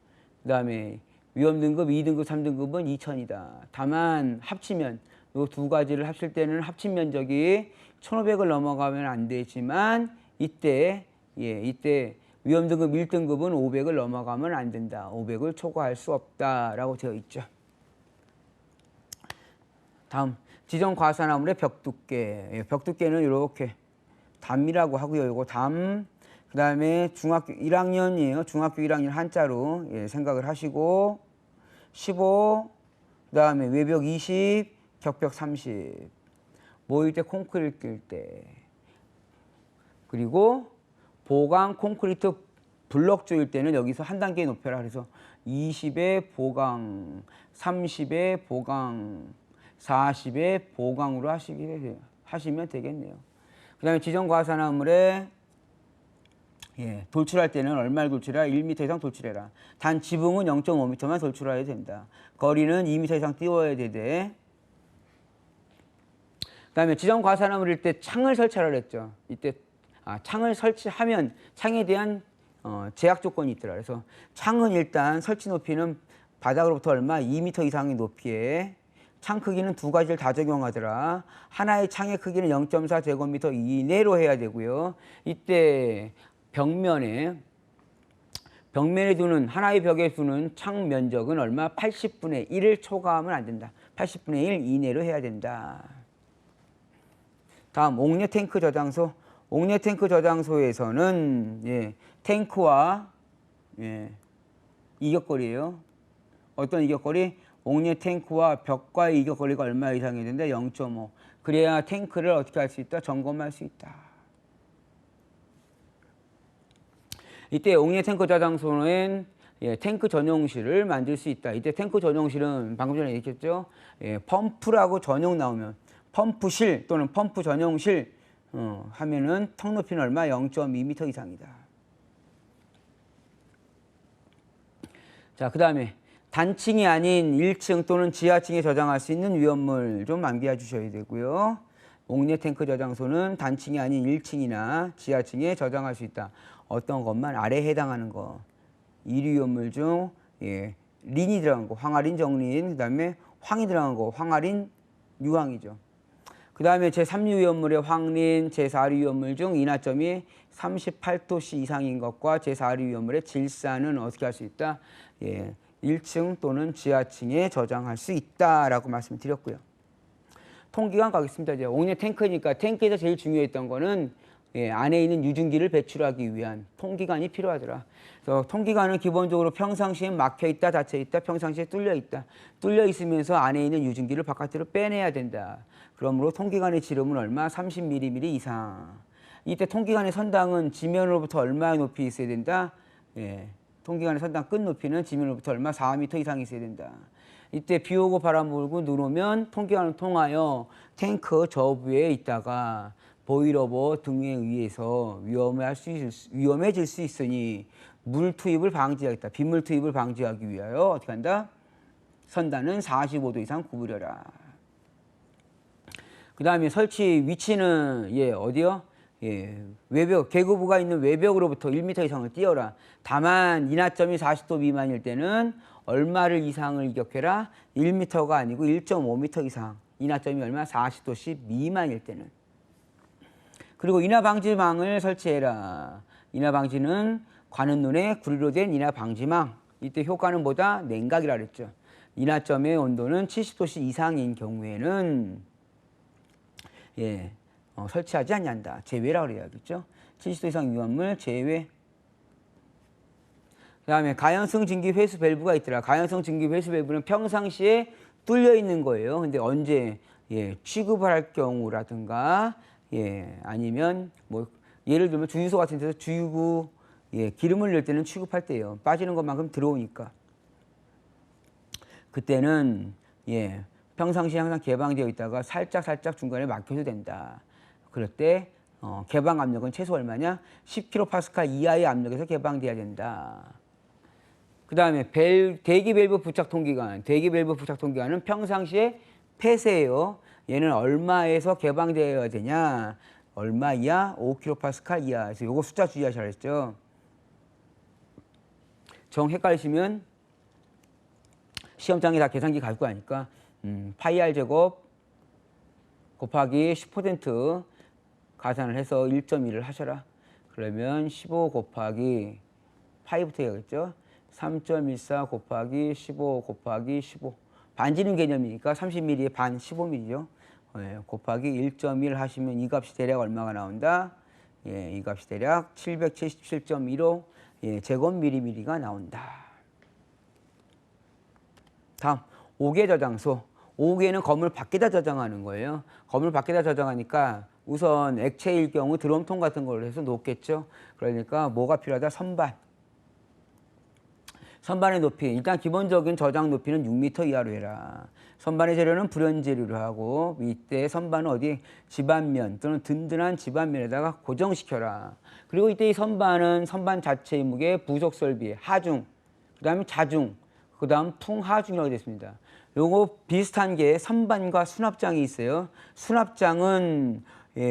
그 다음에 위험 등급 2등급, 3등급은 2000이다. 다만 합치면 이 두 가지를 합칠 때는 합친 면적이 1500을 넘어가면 안 되지만 이때 위험 등급 1등급은 500을 넘어가면 안 된다. 500을 초과할 수 없다라고 되어 있죠. 다음 지정 과산화물의 벽 두께. 벽 두께는 이렇게 담이라고 하고요. 이거 담. 그 다음에 중학교 1학년이에요. 중학교 1학년 한자로 생각을 하시고 15. 그 다음에 외벽 20, 격벽 30. 모일 때 콘크리트 낄 때. 그리고 보강 콘크리트 블럭 조일 때는 여기서 한 단계 높여라. 그래서 20의 보강, 30의 보강, 40의 보강으로 하시면 되겠네요. 그 다음에 지정 과산화물에 돌출할 때는 얼마를 돌출해라? 1m 이상 돌출해라. 단 지붕은 0.5m만 돌출해야 된다. 거리는 2m 이상 띄워야 되되. 그 다음에 지정 과산화물일 때 창을 설치하라 그랬죠. 이때 창을 설치하면 창에 대한 제약 조건이 있더라. 그래서 창은 일단 설치 높이는 바닥으로부터 얼마? 2m 이상의 높이에 창 크기는 두 가지를 다 적용하더라. 하나의 창의 크기는 0.4제곱미터 이내로 해야 되고요. 이때 벽면에 두는 하나의 벽에 두는 창 면적은 얼마? 80분의 1을 초과하면 안 된다. 80분의 1 이내로 해야 된다. 다음 옥내 탱크 저장소. 옥내 탱크 저장소에서는 탱크와 이격거리예요. 어떤 이격거리? 옥내 탱크와 벽과의 이격거리가 얼마 이상이 되는데 0.5. 그래야 탱크를 어떻게 할 수 있다? 점검할 수 있다. 이때 옥내 탱크 저장소는 탱크 전용실을 만들 수 있다. 이때 탱크 전용실은 방금 전에 얘기했죠. 펌프라고 전용 나오면 펌프실 또는 펌프 전용실 하면은 턱 높이는 얼마? 0.2m 이상이다. 자, 그 다음에 단층이 아닌 1층 또는 지하층에 저장할 수 있는 위험물 좀 암기해 주셔야 되고요. 옥내 탱크 저장소는 단층이 아닌 1층이나 지하층에 저장할 수 있다. 어떤 것만 아래에 해당하는 거. 1위 위험물 중 린이 들어간 거, 황화린, 정린, 그 다음에 황이 들어간 거, 황화린, 유황이죠. 그 다음에 제3류 위험물의 황린, 제4류 위험물 중 인하점이 38도씨 이상인 것과 제4류 위험물의 질산은 어떻게 할 수 있다? 1층 또는 지하층에 저장할 수 있다라고 말씀드렸고요. 통기관 가겠습니다. 이제 옥내 탱크니까 탱크에서 제일 중요했던 거는 안에 있는 유증기를 배출하기 위한 통기관이 필요하더라. 그래서 통기관은 기본적으로 평상시에 막혀 있다, 닫혀 있다, 평상시에 뚫려 있다. 뚫려 있으면서 안에 있는 유증기를 바깥으로 빼내야 된다. 그러므로 통기관의 지름은 얼마? 30mm 이상. 이때 통기관의 선당은 지면으로부터 얼마 높이 있어야 된다? 통기관의 선당 끝 높이는 지면으로부터 얼마? 4m 이상 있어야 된다. 이때 비 오고 바람 불고 눈 오면 통기관을 통하여 탱크 저부에 있다가 보일러버 등에 의해서 위험해질 수 있으니 물 투입을 방지하겠다. 빗물 투입을 방지하기 위하여 어떻게 한다? 선단은 45도 이상 구부려라. 그 다음에 설치 위치는 어디요? 외벽, 계구부가 있는 외벽으로부터 1m 이상을 띄어라. 다만 인하점이 40도 미만일 때는 얼마를 이상을 기억해라? 1m가 아니고 1.5m 이상. 인하점이 얼마? 40도씨 미만일 때는. 그리고 인하방지망을 설치해라. 인하방지는 관은 눈에 구리로 된 인하방지망. 이때 효과는 뭐다? 냉각이라 그랬죠. 인하점의 온도는 70도씨 이상인 경우에는 설치하지 않는다. 제외라 그래야겠죠. 70도 이상 위험물 제외. 그 다음에 가연성 증기 회수 밸브가 있더라. 가연성 증기 회수 밸브는 평상시에 뚫려 있는 거예요. 근데 언제 취급을 할 경우라든가 아니면 뭐 예를 들면 주유소 같은 데서 주유구 기름을 넣을 때는 취급할 때예요. 빠지는 것만큼 들어오니까. 그때는 평상시에 항상 개방되어 있다가 살짝 중간에 막혀도 된다. 그럴 때 개방 압력은 최소 얼마냐? 10kPa 이하의 압력에서 개방돼야 된다. 그 다음에 대기 밸브 부착 통기관. 대기 밸브 부착 통기관은 평상시에 폐쇄예요. 얘는 얼마에서 개방되어야 되냐? 얼마 이하? 5kPa 이하. 그래서 요거 숫자 주의하셔야 했죠. 정 헷갈리시면 시험장에 다 계산기 가지고 가니까 파이 r 제곱 곱하기 10% 가산을 해서 1.1을 하셔라. 그러면 15 곱하기 파이부터 해야겠죠. 3.14 곱하기 15 곱하기 15. 반지름 개념이니까 30mm에 반 15mm죠. 곱하기 1.1 하시면 이 값이 대략 얼마가 나온다? 이 값이 대략 777.15 제곱미리미리가 나온다. 다음 5개 저장소. 5개는 건물 밖에다 저장하는 거예요. 건물 밖에다 저장하니까 우선 액체일 경우 드럼통 같은 걸 해서 놓겠죠. 그러니까 뭐가 필요하다? 선반. 선반의 높이. 일단 기본적인 저장 높이는 6m 이하로 해라. 선반의 재료는 불연 재료로 하고 이때 선반은 어디? 집안면 또는 든든한 집안면에다가 고정시켜라. 그리고 이때 이 선반은 선반 자체의 무게, 부속 설비, 하중, 그 다음에 자중, 그 다음 풍하중이라고 되어 있습니다. 요거 비슷한 게 선반과 수납장이 있어요. 수납장은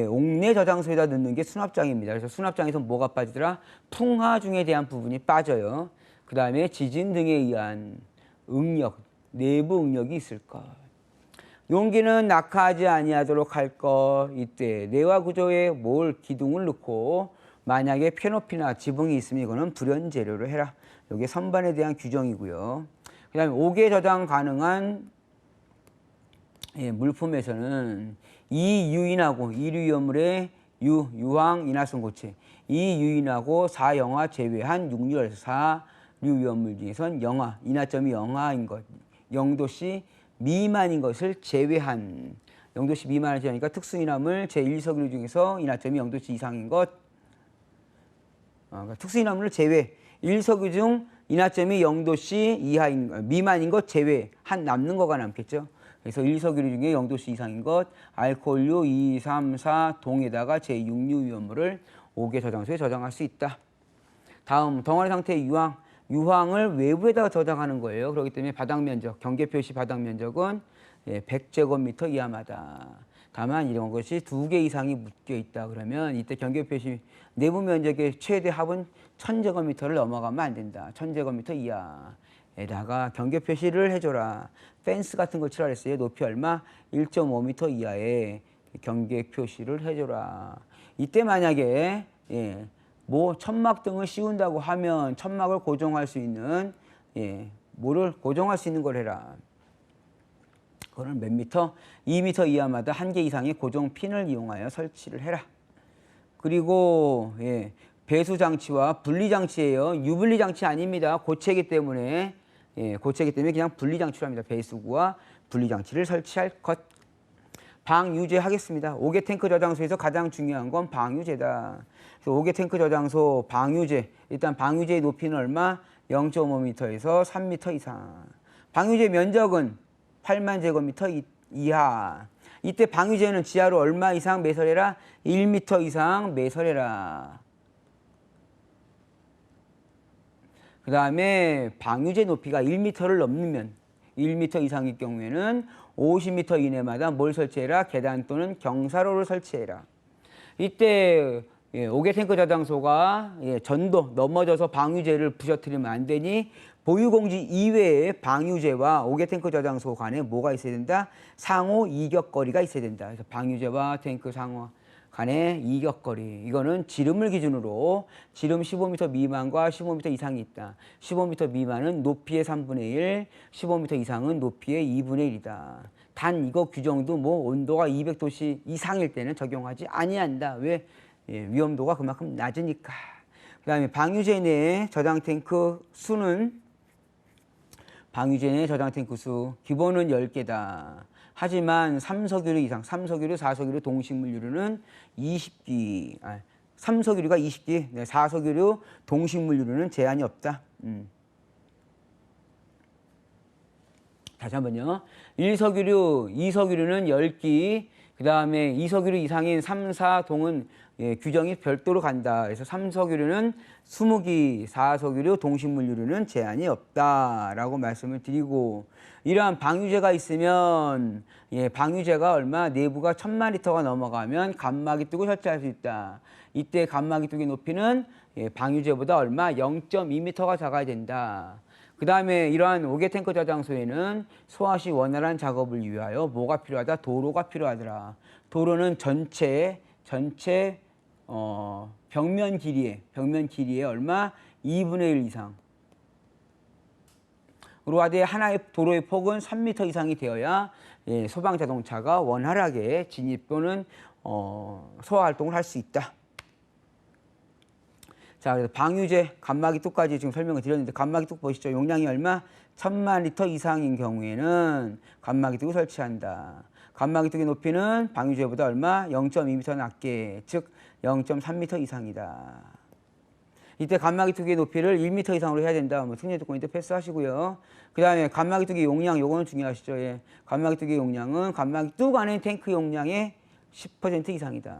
옥내 저장소에다 넣는 게 수납장입니다. 그래서 수납장에서 뭐가 빠지더라? 풍하중에 대한 부분이 빠져요. 그 다음에 지진 등에 의한 응력, 내부 응력이 있을 것. 용기는 낙하하지 아니하도록 할 것. 이때 내화 구조에 기둥을 넣고 만약에 편높이나 지붕이 있으면 이거는 불연 재료로 해라. 이게 선반에 대한 규정이고요. 그 다음에 5개 저장 가능한 물품에서는 이 유인하고 1류 위험물의 유황, 인화성 고체, 이 유인하고 4영하 제외한 6류에서 4류 위험물 중에선 영하, 인하점이 영하인 것, 0도씨 미만인 것을 제외한, 0도씨 미만을 제외하니까 특수인화물 제1석유 중에서 인하점이 0도씨 이상인 것, 그러니까 특수인화물을 제외, 1석유 중 인하점이 0도씨 이하인 미만인 것 제외, 한 남는 거가 남겠죠. 그래서 1석유류 중에 0도씨 이상인 것, 알코올류 2, 3, 4 동에다가 제6류 위험물을 5개 저장소에 저장할 수 있다. 다음 덩어리 상태의 유황. 유황을 외부에다가 저장하는 거예요. 그렇기 때문에 바닥 면적, 경계 표시 바닥 면적은 100제곱미터 이하마다. 다만 이런 것이 2개 이상이 묶여 있다 그러면 이때 경계 표시 내부 면적의 최대 합은 1000제곱미터를 넘어가면 안 된다. 1000제곱미터 이하에다가 경계 표시를 해줘라. 펜스 같은 걸 칠하라 했어요. 높이 얼마? 1.5m 이하에 경계 표시를 해줘라. 이때 만약에 뭐 천막 등을 씌운다고 하면 천막을 고정할 수 있는 뭐를 고정할 수 있는 걸 해라. 그거는 몇 미터? 2m 이하마다 1개 이상의 고정 핀을 이용하여 설치를 해라. 그리고 배수 장치와 분리 장치예요. 유분리 장치 아닙니다. 고체이기 때문에 그냥 분리 장치로 합니다. 배수구와 분리 장치를 설치할 것. 방유제 하겠습니다. 5개 탱크 저장소에서 가장 중요한 건 방유제다. 그래서 5개 탱크 저장소 방유제. 일단 방유제의 높이는 얼마? 0.5m에서 3m 이상. 방유제 면적은 8만 제곱미터 이하. 이때 방유제는 지하로 얼마 이상 매설해라? 1m 이상 매설해라. 그 다음에 방유제 높이가 1m를 넘으면 1m 이상일 경우에는 50m 이내마다 뭘 설치해라? 계단 또는 경사로를 설치해라. 이때 5개 탱크 저장소가 전도 넘어져서 방유제를 부셔뜨리면 안 되니 보유공지 이외에 방유제와 5개 탱크 저장소 간에 뭐가 있어야 된다? 상호 이격거리가 있어야 된다. 그래서 방유제와 탱크 상호 간의 이격거리. 이거는 지름을 기준으로 지름 15m 미만과 15m 이상이 있다. 15m 미만은 높이의 3분의 1, 15m 이상은 높이의 2분의 1이다. 단 이거 규정도 뭐 온도가 200도씨 이상일 때는 적용하지 아니한다. 왜? 위험도가 그만큼 낮으니까. 그 다음에 방유제 내 저장 탱크 수는 방유제 내 저장 탱크 수 기본은 10개다. 하지만 3석유류 이상, 3석유류, 4석유류 동식물유류는 20기, 3석유류가 20기, 4석유류 동식물유류는 제한이 없다. 다시 한번요. 1석유류, 2석유류는 10기, 그 다음에 2석유류 이상인 3, 4동은 규정이 별도로 간다. 그래서 3석유류는 20기, 4석유류 동식물유류는 제한이 없다라고 말씀을 드리고, 이러한 방유제가 있으면 방유제가 얼마? 내부가 1000만 리터가 넘어가면 간막이 뜨고 설치할 수 있다. 이때 간막이 뜨기 높이는 방유제보다 얼마? 0.2m가 작아야 된다. 그 다음에 이러한 5개 탱크 저장소에는 소화시 원활한 작업을 위하여 뭐가 필요하다? 도로가 필요하더라. 도로는 전체 벽면 길이에 얼마? 2분의 1 이상. 으로 하되 하나의 도로의 폭은 3m 이상이 되어야 소방 자동차가 원활하게 진입 또는 소화 활동을 할 수 있다. 자, 그래서 방유제 간막이 뚝까지 지금 설명을 드렸는데 간막이 뚝 보시죠. 용량이 얼마? 1000만 리터 이상인 경우에는 간막이 뚝을 설치한다. 간막이 뚝의 높이는 방유제보다 얼마? 0.2m 낮게, 즉 0.3m 이상이다. 이때 간막이 뚝의 높이를 1m 이상으로 해야 된다. 뭐 승리 조건인데 패스하시고요. 그 다음에 간막이 뚝의 용량, 요거는 중요하시죠. 간막이 뚝의 용량은 간막이 뚝 안에 탱크 용량의 10% 이상이다.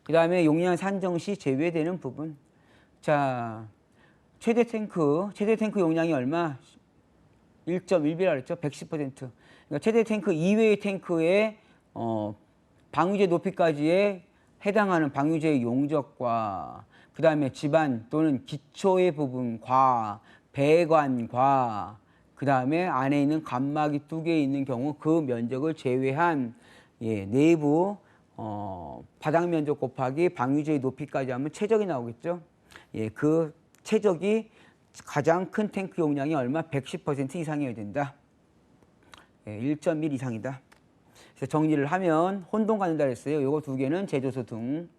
그 다음에 용량 산정 시 제외되는 부분. 자, 최대 탱크 용량이 얼마? 1.1배라 그랬죠. 110%. 그러니까 최대 탱크 이외의 탱크의 방유제 높이까지에 해당하는 방유제의 용적과 그 다음에 집안 또는 기초의 부분과 배관과 그 다음에 안에 있는 간막이 뚝에 있는 경우 그 면적을 제외한 내부 바닥 면적 곱하기 방유제의 높이까지 하면 최적이 나오겠죠. 그 최적이 가장 큰 탱크 용량이 얼마? 110% 이상이어야 된다. 1.1 이상이다. 그래서 정리를 하면 혼동 갖는다 그랬어요. 요거 두 개는 제조소 등.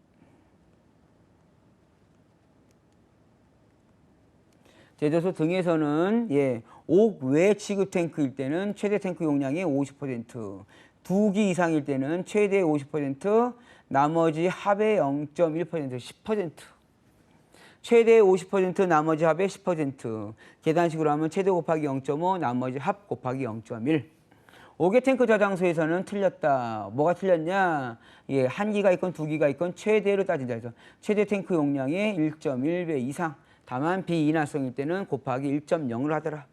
제조소 등에서는 옥외 취급 탱크일 때는 최대 탱크 용량의 50%, 2기 이상일 때는 최대 50%, 나머지 합의 0.1%, 10%. 최대 50%, 나머지 합의 10%. 계단식으로 하면 최대 곱하기 0.5, 나머지 합 곱하기 0.1. 5개 탱크 저장소에서는 틀렸다. 뭐가 틀렸냐? 예, 한 기가 있건 두 기가 있건 최대로 따진다 해서 최대 탱크 용량의 1.1배 이상. 다만 비인화성일 때는 곱하기 1.0을 하더라.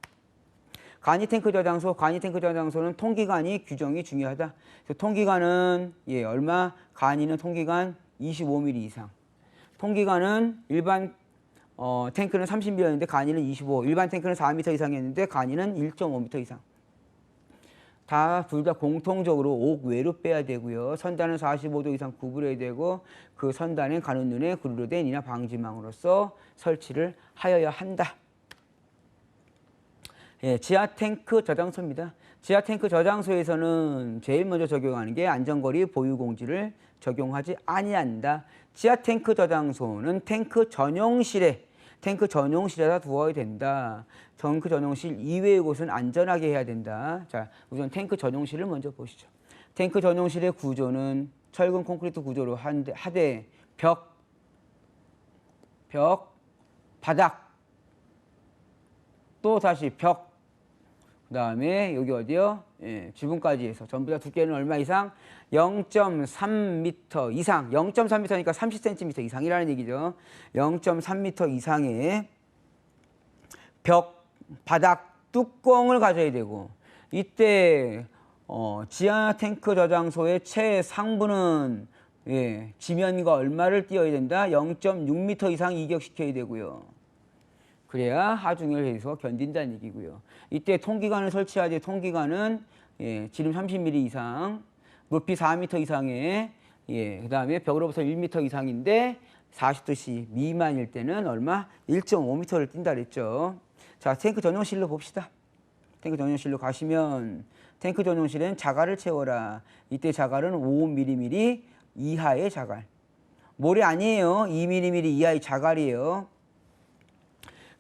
간이 탱크 저장소는 통기간이 규정이 중요하다. 그래서 통기간은 예, 얼마? 간이는 통기간 25mm 이상. 통기간은 일반 탱크는 30m였는데 간이는 25. 일반 탱크는 4m 이상이었는데 간이는 1.5m 이상. 둘 다 공통적으로 옥 외로 빼야 되고요. 선단은 45도 이상 구부려야 되고 그 선단엔 가는 눈에 구르르 된 인화 방지망으로서 설치를 하여야 한다. 예, 지하 탱크 저장소입니다. 지하 탱크 저장소에서는 제일 먼저 적용하는 게 안전거리 보유 공지를 적용하지 아니한다. 지하 탱크 저장소는 탱크 전용실에다 두어야 된다. 탱크 전용실 이외의 곳은 안전하게 해야 된다. 자, 우선 탱크 전용실을 먼저 보시죠. 탱크 전용실의 구조는 철근 콘크리트 구조로 하되 벽, 바닥, 또 다시 벽, 그 다음에 여기 어디요? 예, 지붕까지 해서 전부 다 두께는 얼마 이상? 0.3m 이상. 0.3m니까 30cm 이상이라는 얘기죠. 0.3m 이상의 벽, 바닥, 뚜껑을 가져야 되고 이때 지하 탱크 저장소의 최상부는 예, 지면과 얼마를 띄어야 된다? 0.6m 이상 이격시켜야 되고요. 그래야 하중을 해서 견딘다는 얘기고요. 이때 통기관을 설치하되 통기관은 예, 지름 30mm 이상, 높이 4m 이상의 예, 그 다음에 벽으로부터 1m 이상인데 40도씨 미만일 때는 얼마? 1.5m를 띈다 그랬죠. 자, 탱크 전용실로 봅시다. 탱크 전용실로 가시면 탱크 전용실엔 자갈을 채워라. 이때 자갈은 5mm 이하의 자갈. 모래 아니에요. 2mm 이하의 자갈이에요.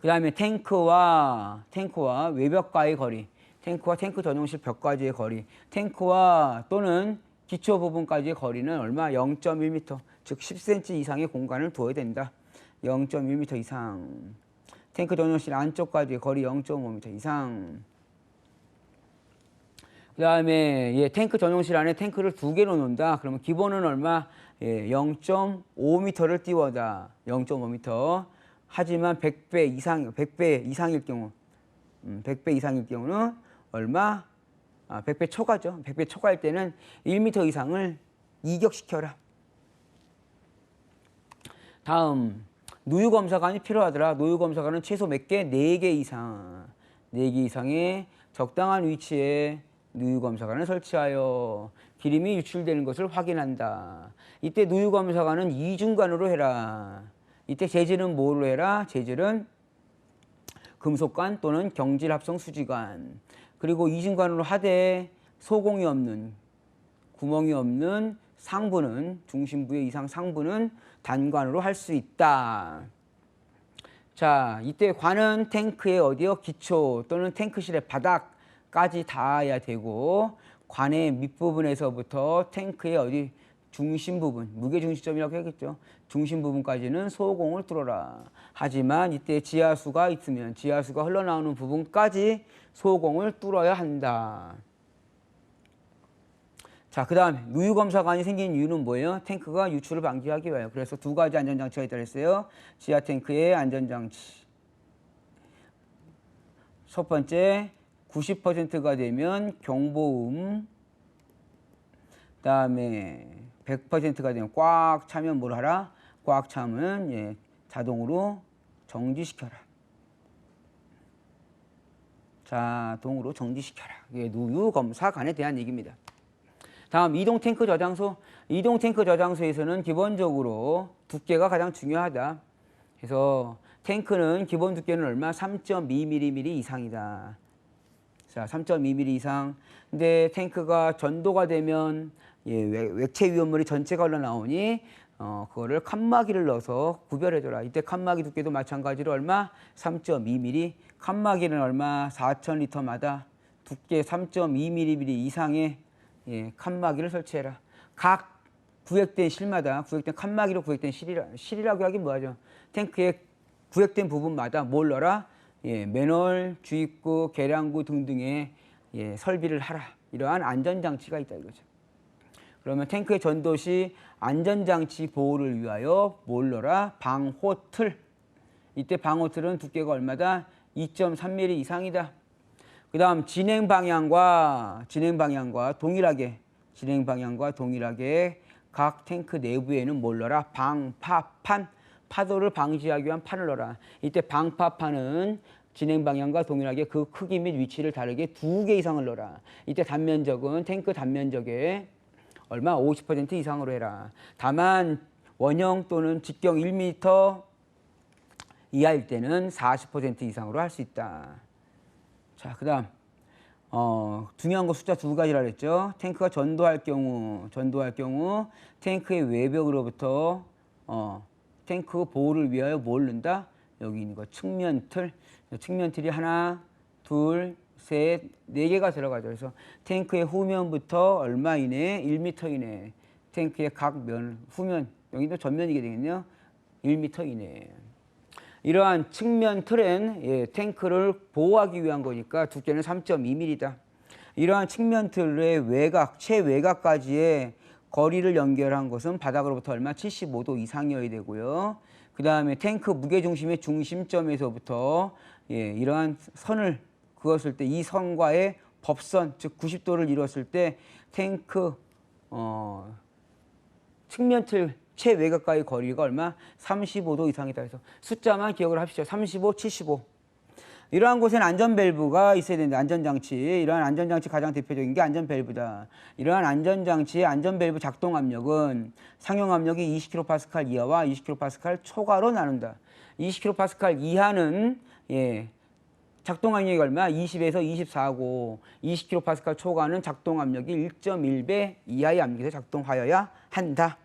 그 다음에 탱크와 외벽과의 거리, 탱크와 탱크 전용실 벽까지의 거리, 탱크와 또는 기초 부분까지의 거리는 얼마? 0.1m, 즉 10cm 이상의 공간을 두어야 된다. 0.1m 이상. 탱크 전용실 안쪽까지의 거리 0.5m 이상. 그 다음에 예, 탱크 전용실 안에 탱크를 2개 놓는다. 그러면 기본은 얼마? 예, 0.5m를 띄워다. 0.5m. 하지만 100배 이상일 경우, 100배 이상일 경우는 얼마? 100배 초과죠. 100배 초과일 때는 1m 이상을 이격시켜라. 다음, 누유검사관이 필요하더라. 누유검사관은 최소 몇 개? 4개 이상. 4개 이상의 적당한 위치에 누유검사관을 설치하여 기름이 유출되는 것을 확인한다. 이때 누유검사관은 이중관으로 해라. 이때 재질은 뭐로 해라? 재질은 금속관 또는 경질합성 수지관. 그리고 이중관으로 하되 소공이 없는, 구멍이 없는 상부는, 중심부의 이상 상부는 단관으로 할 수 있다. 자, 이때 관은 탱크의 어디요? 기초 또는 탱크실의 바닥까지 닿아야 되고 관의 밑부분에서부터 탱크의 어디? 중심 부분, 무게중심점이라고 하겠죠. 중심 부분까지는 소공을 뚫어라. 하지만 이때 지하수가 있으면 지하수가 흘러나오는 부분까지 소공을 뚫어야 한다. 자, 그 다음에 누유검사관이 생긴 이유는 뭐예요? 탱크가 유출을 방지하기 위하여. 그래서 2가지 안전장치가 있다고 했어요. 지하 탱크의 안전장치. 첫 번째, 90%가 되면 경보음. 그 다음에 100%가 되면 꽉 차면 뭘 하라? 꽉 차면 예, 자동으로 정지시켜라. 자동으로 정지시켜라. 이게 누유검사관에 대한 얘기입니다. 다음 이동 탱크 저장소. 이동 탱크 저장소에서는 기본적으로 두께가 가장 중요하다. 그래서 탱크는 기본 두께는 얼마? 3.2mm 이상이다. 자, 3.2mm 이상. 근데 탱크가 전도가 되면 예, 액체 위험물이 전체가 흘러나오니 그거를 칸막이를 넣어서 구별해줘라. 이때 칸막이 두께도 마찬가지로 얼마? 3.2mm. 칸막이는 얼마? 4,000리터마다 두께 3.2mm 이상의 예, 칸막이를 설치해라. 각 구획된 실마다 구획된 칸막이로 구획된 실이라고 하긴 뭐하죠. 탱크의 구획된 부분마다 뭘 넣어라? 예, 매널, 주입구, 계량구 등등의 예, 설비를 하라. 이러한 안전장치가 있다 이거죠. 그러면 탱크의 전도 시 안전장치 보호를 위하여 뭘 넣어라? 방호틀. 이때 방호틀은 두께가 얼마다? 2.3mm 이상이다. 그 다음 진행 방향과 동일하게 각 탱크 내부에는 뭘 넣어라? 방파판. 파도를 방지하기 위한 판을 넣어라. 이때 방파판은 진행 방향과 동일하게 그 크기 및 위치를 다르게 2개 이상을 넣어라. 이때 단면적은 탱크 단면적의 얼마? 50% 이상으로 해라. 다만 원형 또는 직경 1m 이하일 때는 40% 이상으로 할 수 있다. 자, 그 다음 중요한 거 숫자 2가지라 그랬죠. 탱크가 전도할 경우 탱크의 외벽으로부터 탱크 보호를 위하여 뭘 넣는다? 여기 있는 거 측면틀. 측면틀이 하나, 둘, 셋, 4개가 들어가죠. 그래서 탱크의 후면부터 얼마 이내? 1m 이내. 탱크의 각 면, 후면, 여기도 전면이게 되겠네요. 1m 이내. 이러한 측면 틀은 탱크를 보호하기 위한 거니까 두께는 3.2mm다. 이러한 측면 틀의 외곽, 최외곽까지의 거리를 연결한 것은 바닥으로부터 얼마? 75도 이상이어야 되고요. 그 다음에 탱크 무게중심의 중심점에서부터 이러한 선을 그었을 때 이 선과의 법선, 즉 90도를 이뤘을 때 탱크 측면틀 최외곽과의 거리가 얼마? 35도 이상이다. 그래서 숫자만 기억을 합시다. 35, 75. 이러한 곳에는 안전밸브가 있어야 되는데 안전장치. 이러한 안전장치 가장 대표적인 게 안전밸브다. 이러한 안전장치의 안전밸브 작동압력은 상용압력이 20kPa 이하와 20kPa 초과로 나눈다. 20kPa 이하는 작동압력이 얼마? 20에서 24고 20kPa 초과는 작동압력이 1.1배 이하의 압력에서 작동하여야 한다.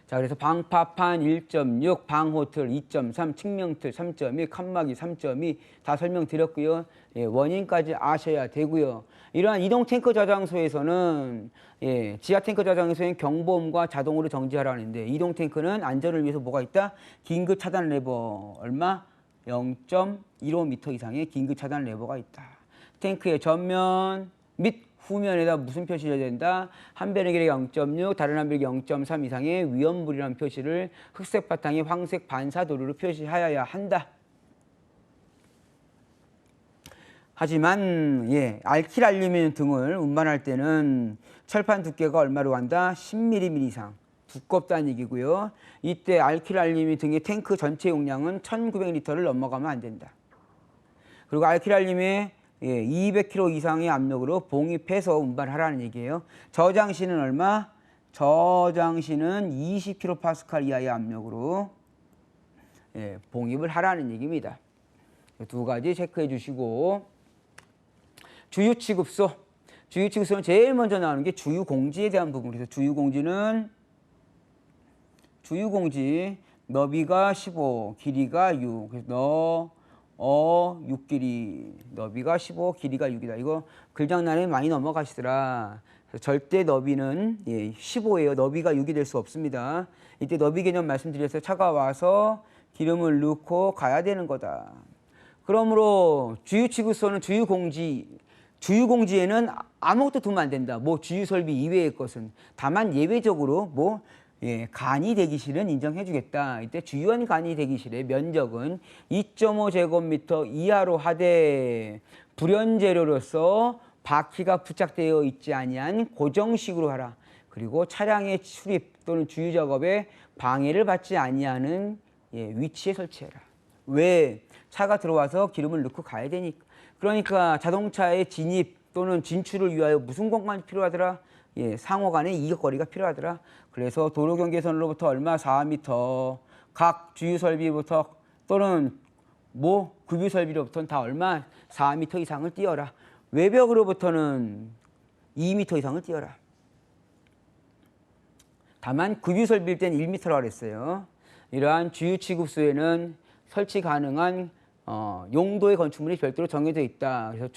자, 그래서 방파판 1.6, 방호틀 2.3, 측면틀 3.2, 칸막이 3.2 다 설명드렸고요. 원인까지 아셔야 되고요. 이러한 이동 탱크 저장소에서는 지하 탱크 저장소에는 경보음과 자동으로 정지하라는데 이동 탱크는 안전을 위해서 뭐가 있다? 긴급 차단 레버 얼마? 0.15m 이상의 긴급 차단 레버가 있다. 탱크의 전면 및 후면에다 무슨 표시를 해야 된다? 한 변의 길이 0.6, 다른 한 변의 0.3 이상의 위험물이라는 표시를 흑색 바탕에 황색 반사 도료로 표시하여야 한다. 하지만 알킬 알루미늄 등을 운반할 때는 철판 두께가 얼마로 간다? 10mm 이상 두껍다는 얘기고요. 이때 알킬 알루미늄 등의 탱크 전체 용량은 1900L를 넘어가면 안 된다. 그리고 알킬 알루미늄의 200kg 이상의 압력으로 봉입해서 운반하라는 얘기예요. 저장시는 얼마? 저장시는 20kPa 이하의 압력으로 봉입을 하라는 얘기입니다. 2가지 체크해 주시고 주유취급소. 주유취급소는 제일 먼저 나오는 게 주유공지에 대한 부분이죠. 주유공지 너비가 15, 길이가 6. 그래서 6길이, 너비가 15, 길이가 6이다. 이거 글장난에 많이 넘어가시더라. 절대 너비는 15예요. 너비가 6이 될 수 없습니다. 이때 너비 개념 말씀드렸어요. 차가 와서 기름을 넣고 가야 되는 거다. 그러므로 주유취급소는 주유공지에는 아무것도 두면 안 된다. 뭐 주유설비 이외의 것은. 다만 예외적으로 간이 대기실은 인정해 주겠다. 이때 주유한 간이 대기실의 면적은 2.5제곱미터 이하로 하되 불연재료로서 바퀴가 부착되어 있지 아니한 고정식으로 하라. 그리고 차량의 출입 또는 주유 작업에 방해를 받지 아니하는 위치에 설치해라. 왜? 차가 들어와서 기름을 넣고 가야 되니까. 그러니까 자동차의 진입 또는 진출을 위하여 무슨 공간이 필요하더라? 상호 간의 이격거리가 필요하더라. 그래서 도로경계선으로부터 얼마? 4m. 각 주유설비부터 또는 급유설비로부터는 다 얼마? 4m 이상을 띄어라. 외벽으로부터는 2m 이상을 띄어라. 다만 급유설비일 때는 1m라고 그랬어요. 이러한 주유취급소에는 설치 가능한 용도의 건축물이 별도로 정해져 있다. 그래서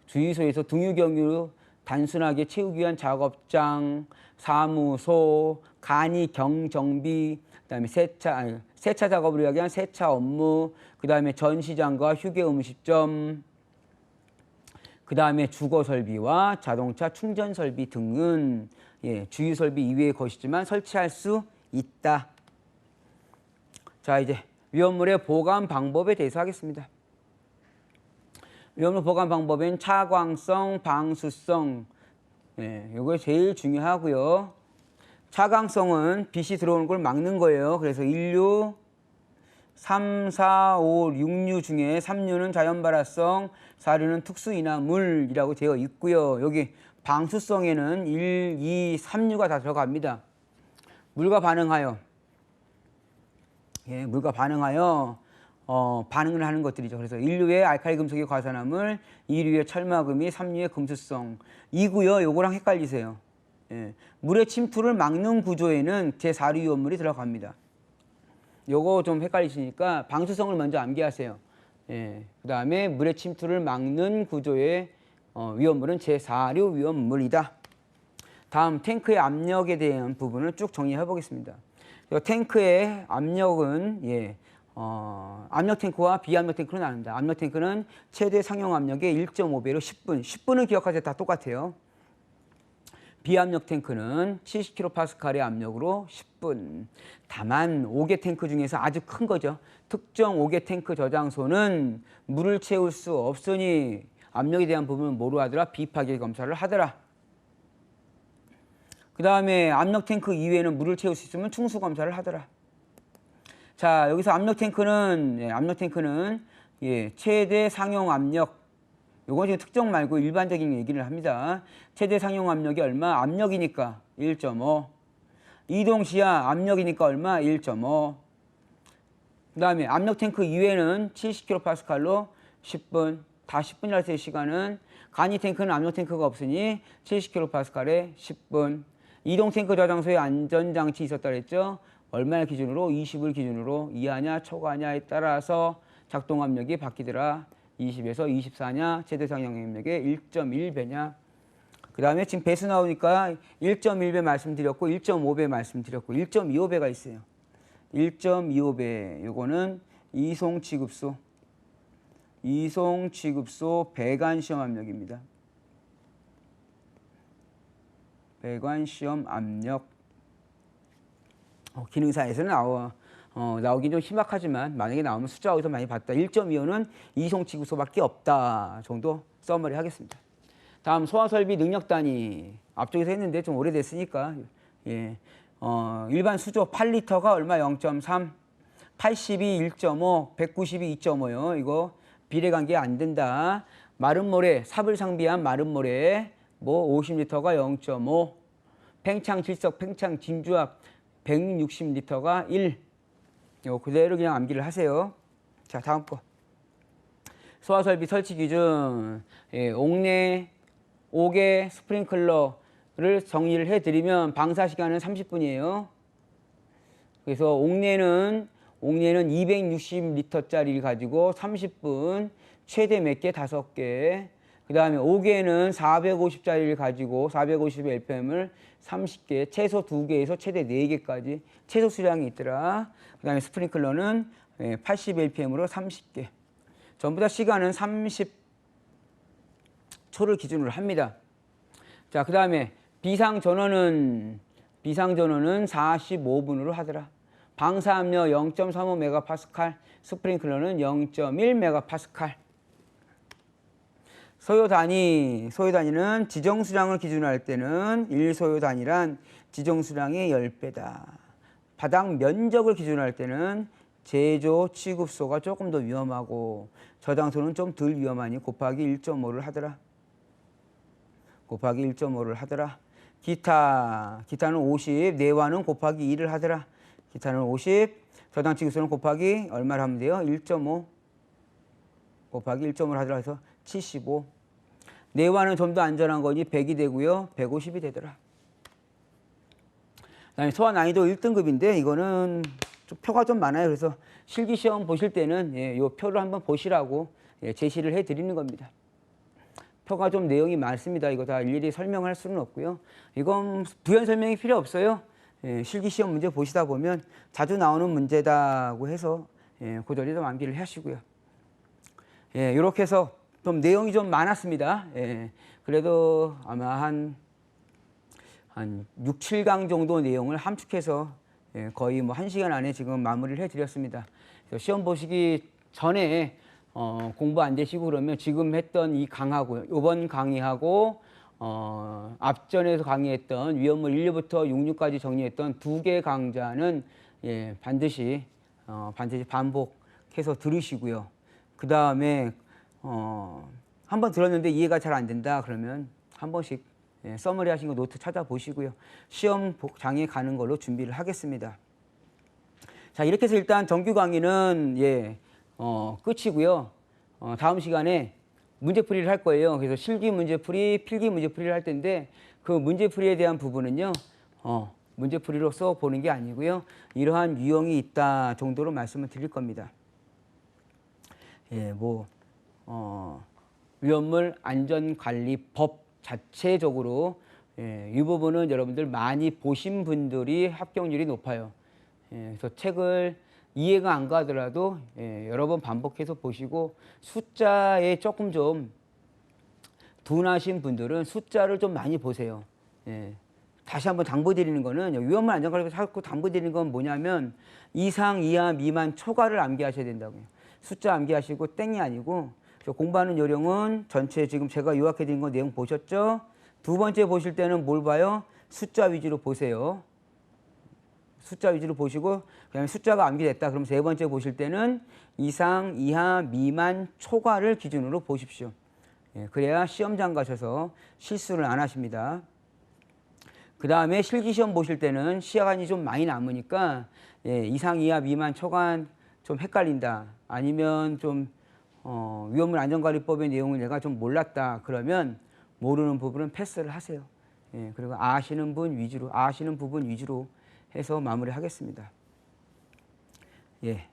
주유소에서 등유경유 단순하게 채우기 위한 작업장, 사무소, 간이 경정비, 그다음에 세차 작업을 위한 세차 업무, 그다음에 전시장과 휴게 음식점, 그 다음에 주거 설비와 자동차 충전 설비 등은 주유 설비 이외의 것이지만 설치할 수 있다. 자, 이제 위험물의 보관 방법에 대해서 하겠습니다. 위험물 보관 방법엔 차광성, 방수성, 이거 제일 중요하고요. 차광성은 빛이 들어오는 걸 막는 거예요. 그래서 1류, 3, 4, 5, 6류 중에 3류는 자연발화성, 4류는 특수인화물이라고 되어 있고요. 여기 방수성에는 1, 2, 3류가 다 들어갑니다. 물과 반응하여 반응을 하는 것들이죠. 그래서 1류의 알칼리 금속의 과산화물, 2류의 철마금이, 3류의 금수성 이고요. 요거랑 헷갈리세요. 물의 침투를 막는 구조에는 제4류 위험물이 들어갑니다. 요거 좀 헷갈리시니까 방수성을 먼저 암기하세요. 그 다음에 물의 침투를 막는 구조의 위험물은 제4류 위험물이다. 다음 탱크의 압력에 대한 부분을 쭉 정리해 보겠습니다. 탱크의 압력은 압력 탱크와 비압력 탱크로 나눕니다. 압력 탱크는 최대 상용 압력의 1.5배로 10분은 기억하세요. 다 똑같아요. 비압력 탱크는 70kPa의 압력으로 10분. 다만 5개 탱크 중에서 아주 큰 거죠. 특정 5개 탱크 저장소는 물을 채울 수 없으니 압력에 대한 부분은 뭐로 하더라? 비파괴 검사를 하더라. 그 다음에 압력 탱크 이외에는 물을 채울 수 있으면 충수 검사를 하더라. 자, 여기서 압력 탱크는 최대 상용 압력. 요건 지금 특정 말고 일반적인 얘기를 합니다. 최대 상용 압력이 얼마? 압력이니까 1.5. 이동 시야 압력이니까 얼마? 1.5. 그 다음에 압력 탱크 이외에는 70kPa로 10분. 다 10분이라 할 시간은 간이 탱크는 압력 탱크가 없으니 70kPa에 10분. 이동 탱크 저장소에 안전장치 있었다 그랬죠? 얼마를 기준으로? 20을 기준으로 이하냐 초과냐에 따라서 작동 압력이 바뀌더라. 20에서 24냐 최대 상용 압력의 1.1배냐. 그 다음에 지금 배수 나오니까 1.1배 말씀드렸고 1.5배 말씀드렸고 1.25배가 있어요. 1.25배 요거는 이송 취급소 배관 시험 압력입니다. 배관 시험 압력. 기능사에서는 나오긴 좀 희박하지만 만약에 나오면 숫자 어디서 많이 봤다. 1.25는 이송 취급소밖에 없다 정도 써머리 하겠습니다. 다음 소화설비 능력 단위. 앞쪽에서 했는데 좀 오래됐으니까 일반 수조 8리터가 얼마? 0.3, 80이 1.5, 190이 2.5요. 이거 비례관계 안 된다. 마른 모래, 삽을 상비한 마른 모래 50리터가 0.5, 팽창 질석, 팽창 진주압 160리터가 1. 이거 그대로 그냥 암기를 하세요. 자, 다음 거. 소화설비 설치 기준. 옥내 5개 스프링클러를 정리를 해드리면 방사 시간은 30분이에요. 그래서 옥내는 260리터짜리를 가지고 30분, 최대 몇 개? 5개. 그 다음에 5개는 450짜리를 가지고 450LPM을 30개, 최소 2개에서 최대 4개까지 최소 수량이 있더라. 그 다음에 스프링클러는 80LPM으로 30개. 전부 다 시간은 30초를 기준으로 합니다. 자, 그 다음에 비상전원은 45분으로 하더라. 방사압력 0.35MPa, 스프링클러는 0.1MPa. 소요 단위는 지정 수량을 기준으로 할 때는 1소요 단위란 지정 수량의 10배다. 바닥 면적을 기준으로 할 때는 제조 취급소가 조금 더 위험하고 저장소는 좀 덜 위험하니 곱하기 1.5를 하더라. 기타는 50, 내화는 곱하기 2를 하더라. 기타는 50, 저장 취급소는 곱하기 얼마를 하면 돼요? 1.5 곱하기 1.5를 하더라 해서 75. 내화는 좀 더 안전한 거니 100이 되고요. 150이 되더라. 그다음에 소화 난이도 1등급인데 이거는 좀 표가 좀 많아요. 그래서 실기시험 보실 때는 이 표를 한번 보시라고 제시를 해드리는 겁니다. 표가 좀 내용이 많습니다. 이거 다 일일이 설명할 수는 없고요. 이건 부연 설명이 필요 없어요. 실기시험 문제 보시다 보면 자주 나오는 문제다고 해서 고조리 좀 암기를 하시고요. 이렇게 해서 좀 내용이 좀 많았습니다. 예. 그래도 아마 한 6, 7강 정도 내용을 함축해서 예, 거의 뭐 1시간 안에 지금 마무리를 해드렸습니다. 시험 보시기 전에 공부 안 되시고 그러면 지금 했던 이 강하고 이번 강의하고 앞전에서 강의했던 위험물 1류부터 6류까지 정리했던 2개 강좌는 예, 반드시 반복해서 들으시고요. 그 다음에 한번 들었는데 이해가 잘 안 된다 그러면 한 번씩 예, 서머리 하신 거 노트 찾아보시고요. 시험장에 가는 걸로 준비를 하겠습니다. 자, 이렇게 해서 일단 정규 강의는 예, 끝이고요. 다음 시간에 문제풀이를 할 거예요. 그래서 실기 문제풀이, 필기 문제풀이를 할 텐데 그 문제풀이에 대한 부분은요. 문제풀이로서 보는 게 아니고요. 이러한 유형이 있다 정도로 말씀을 드릴 겁니다. 예, 위험물 안전관리법 자체적으로 예, 이 부분은 여러분들 많이 보신 분들이 합격률이 높아요. 예, 그래서 책을 이해가 안 가더라도 예, 여러 번 반복해서 보시고 숫자에 조금 좀 둔하신 분들은 숫자를 좀 많이 보세요. 예, 다시 한번 당부드리는 거는 위험물 안전관리법 자꾸 당부드리는 건 뭐냐면 이상, 이하, 미만, 초과를 암기하셔야 된다고요. 숫자 암기하시고 땡이 아니고 공부하는 요령은 전체 지금 제가 요약해드린 거 내용 보셨죠? 두 번째 보실 때는 뭘 봐요? 숫자 위주로 보세요. 숫자 위주로 보시고 그다음에 숫자가 암기됐다. 그럼 세 번째 보실 때는 이상, 이하, 미만, 초과를 기준으로 보십시오. 예, 그래야 시험장 가셔서 실수를 안 하십니다. 그 다음에 실기시험 보실 때는 시간이 좀 많이 남으니까 예, 이상, 이하, 미만, 초과 좀 헷갈린다. 아니면 좀 위험물 안전관리법의 내용을 내가 좀 몰랐다. 그러면 모르는 부분은 패스를 하세요. 예, 그리고 아시는 부분 위주로 해서 마무리하겠습니다. 예,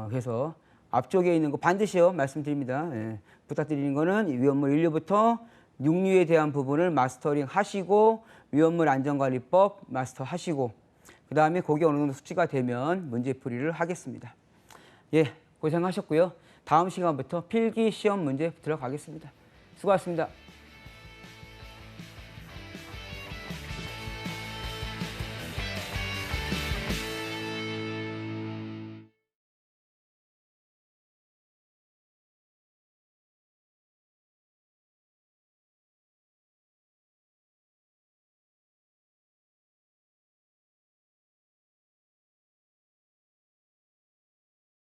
그래서 앞쪽에 있는 거 반드시요 말씀드립니다. 예, 부탁드리는 거는 위험물 1류부터 6류에 대한 부분을 마스터링 하시고 위험물 안전관리법 마스터 하시고 그 다음에 거기 어느 정도 수치가 되면 문제풀이를 하겠습니다. 예, 고생하셨고요. 다음 시간부터 필기 시험 문제 들어가겠습니다. 수고하셨습니다.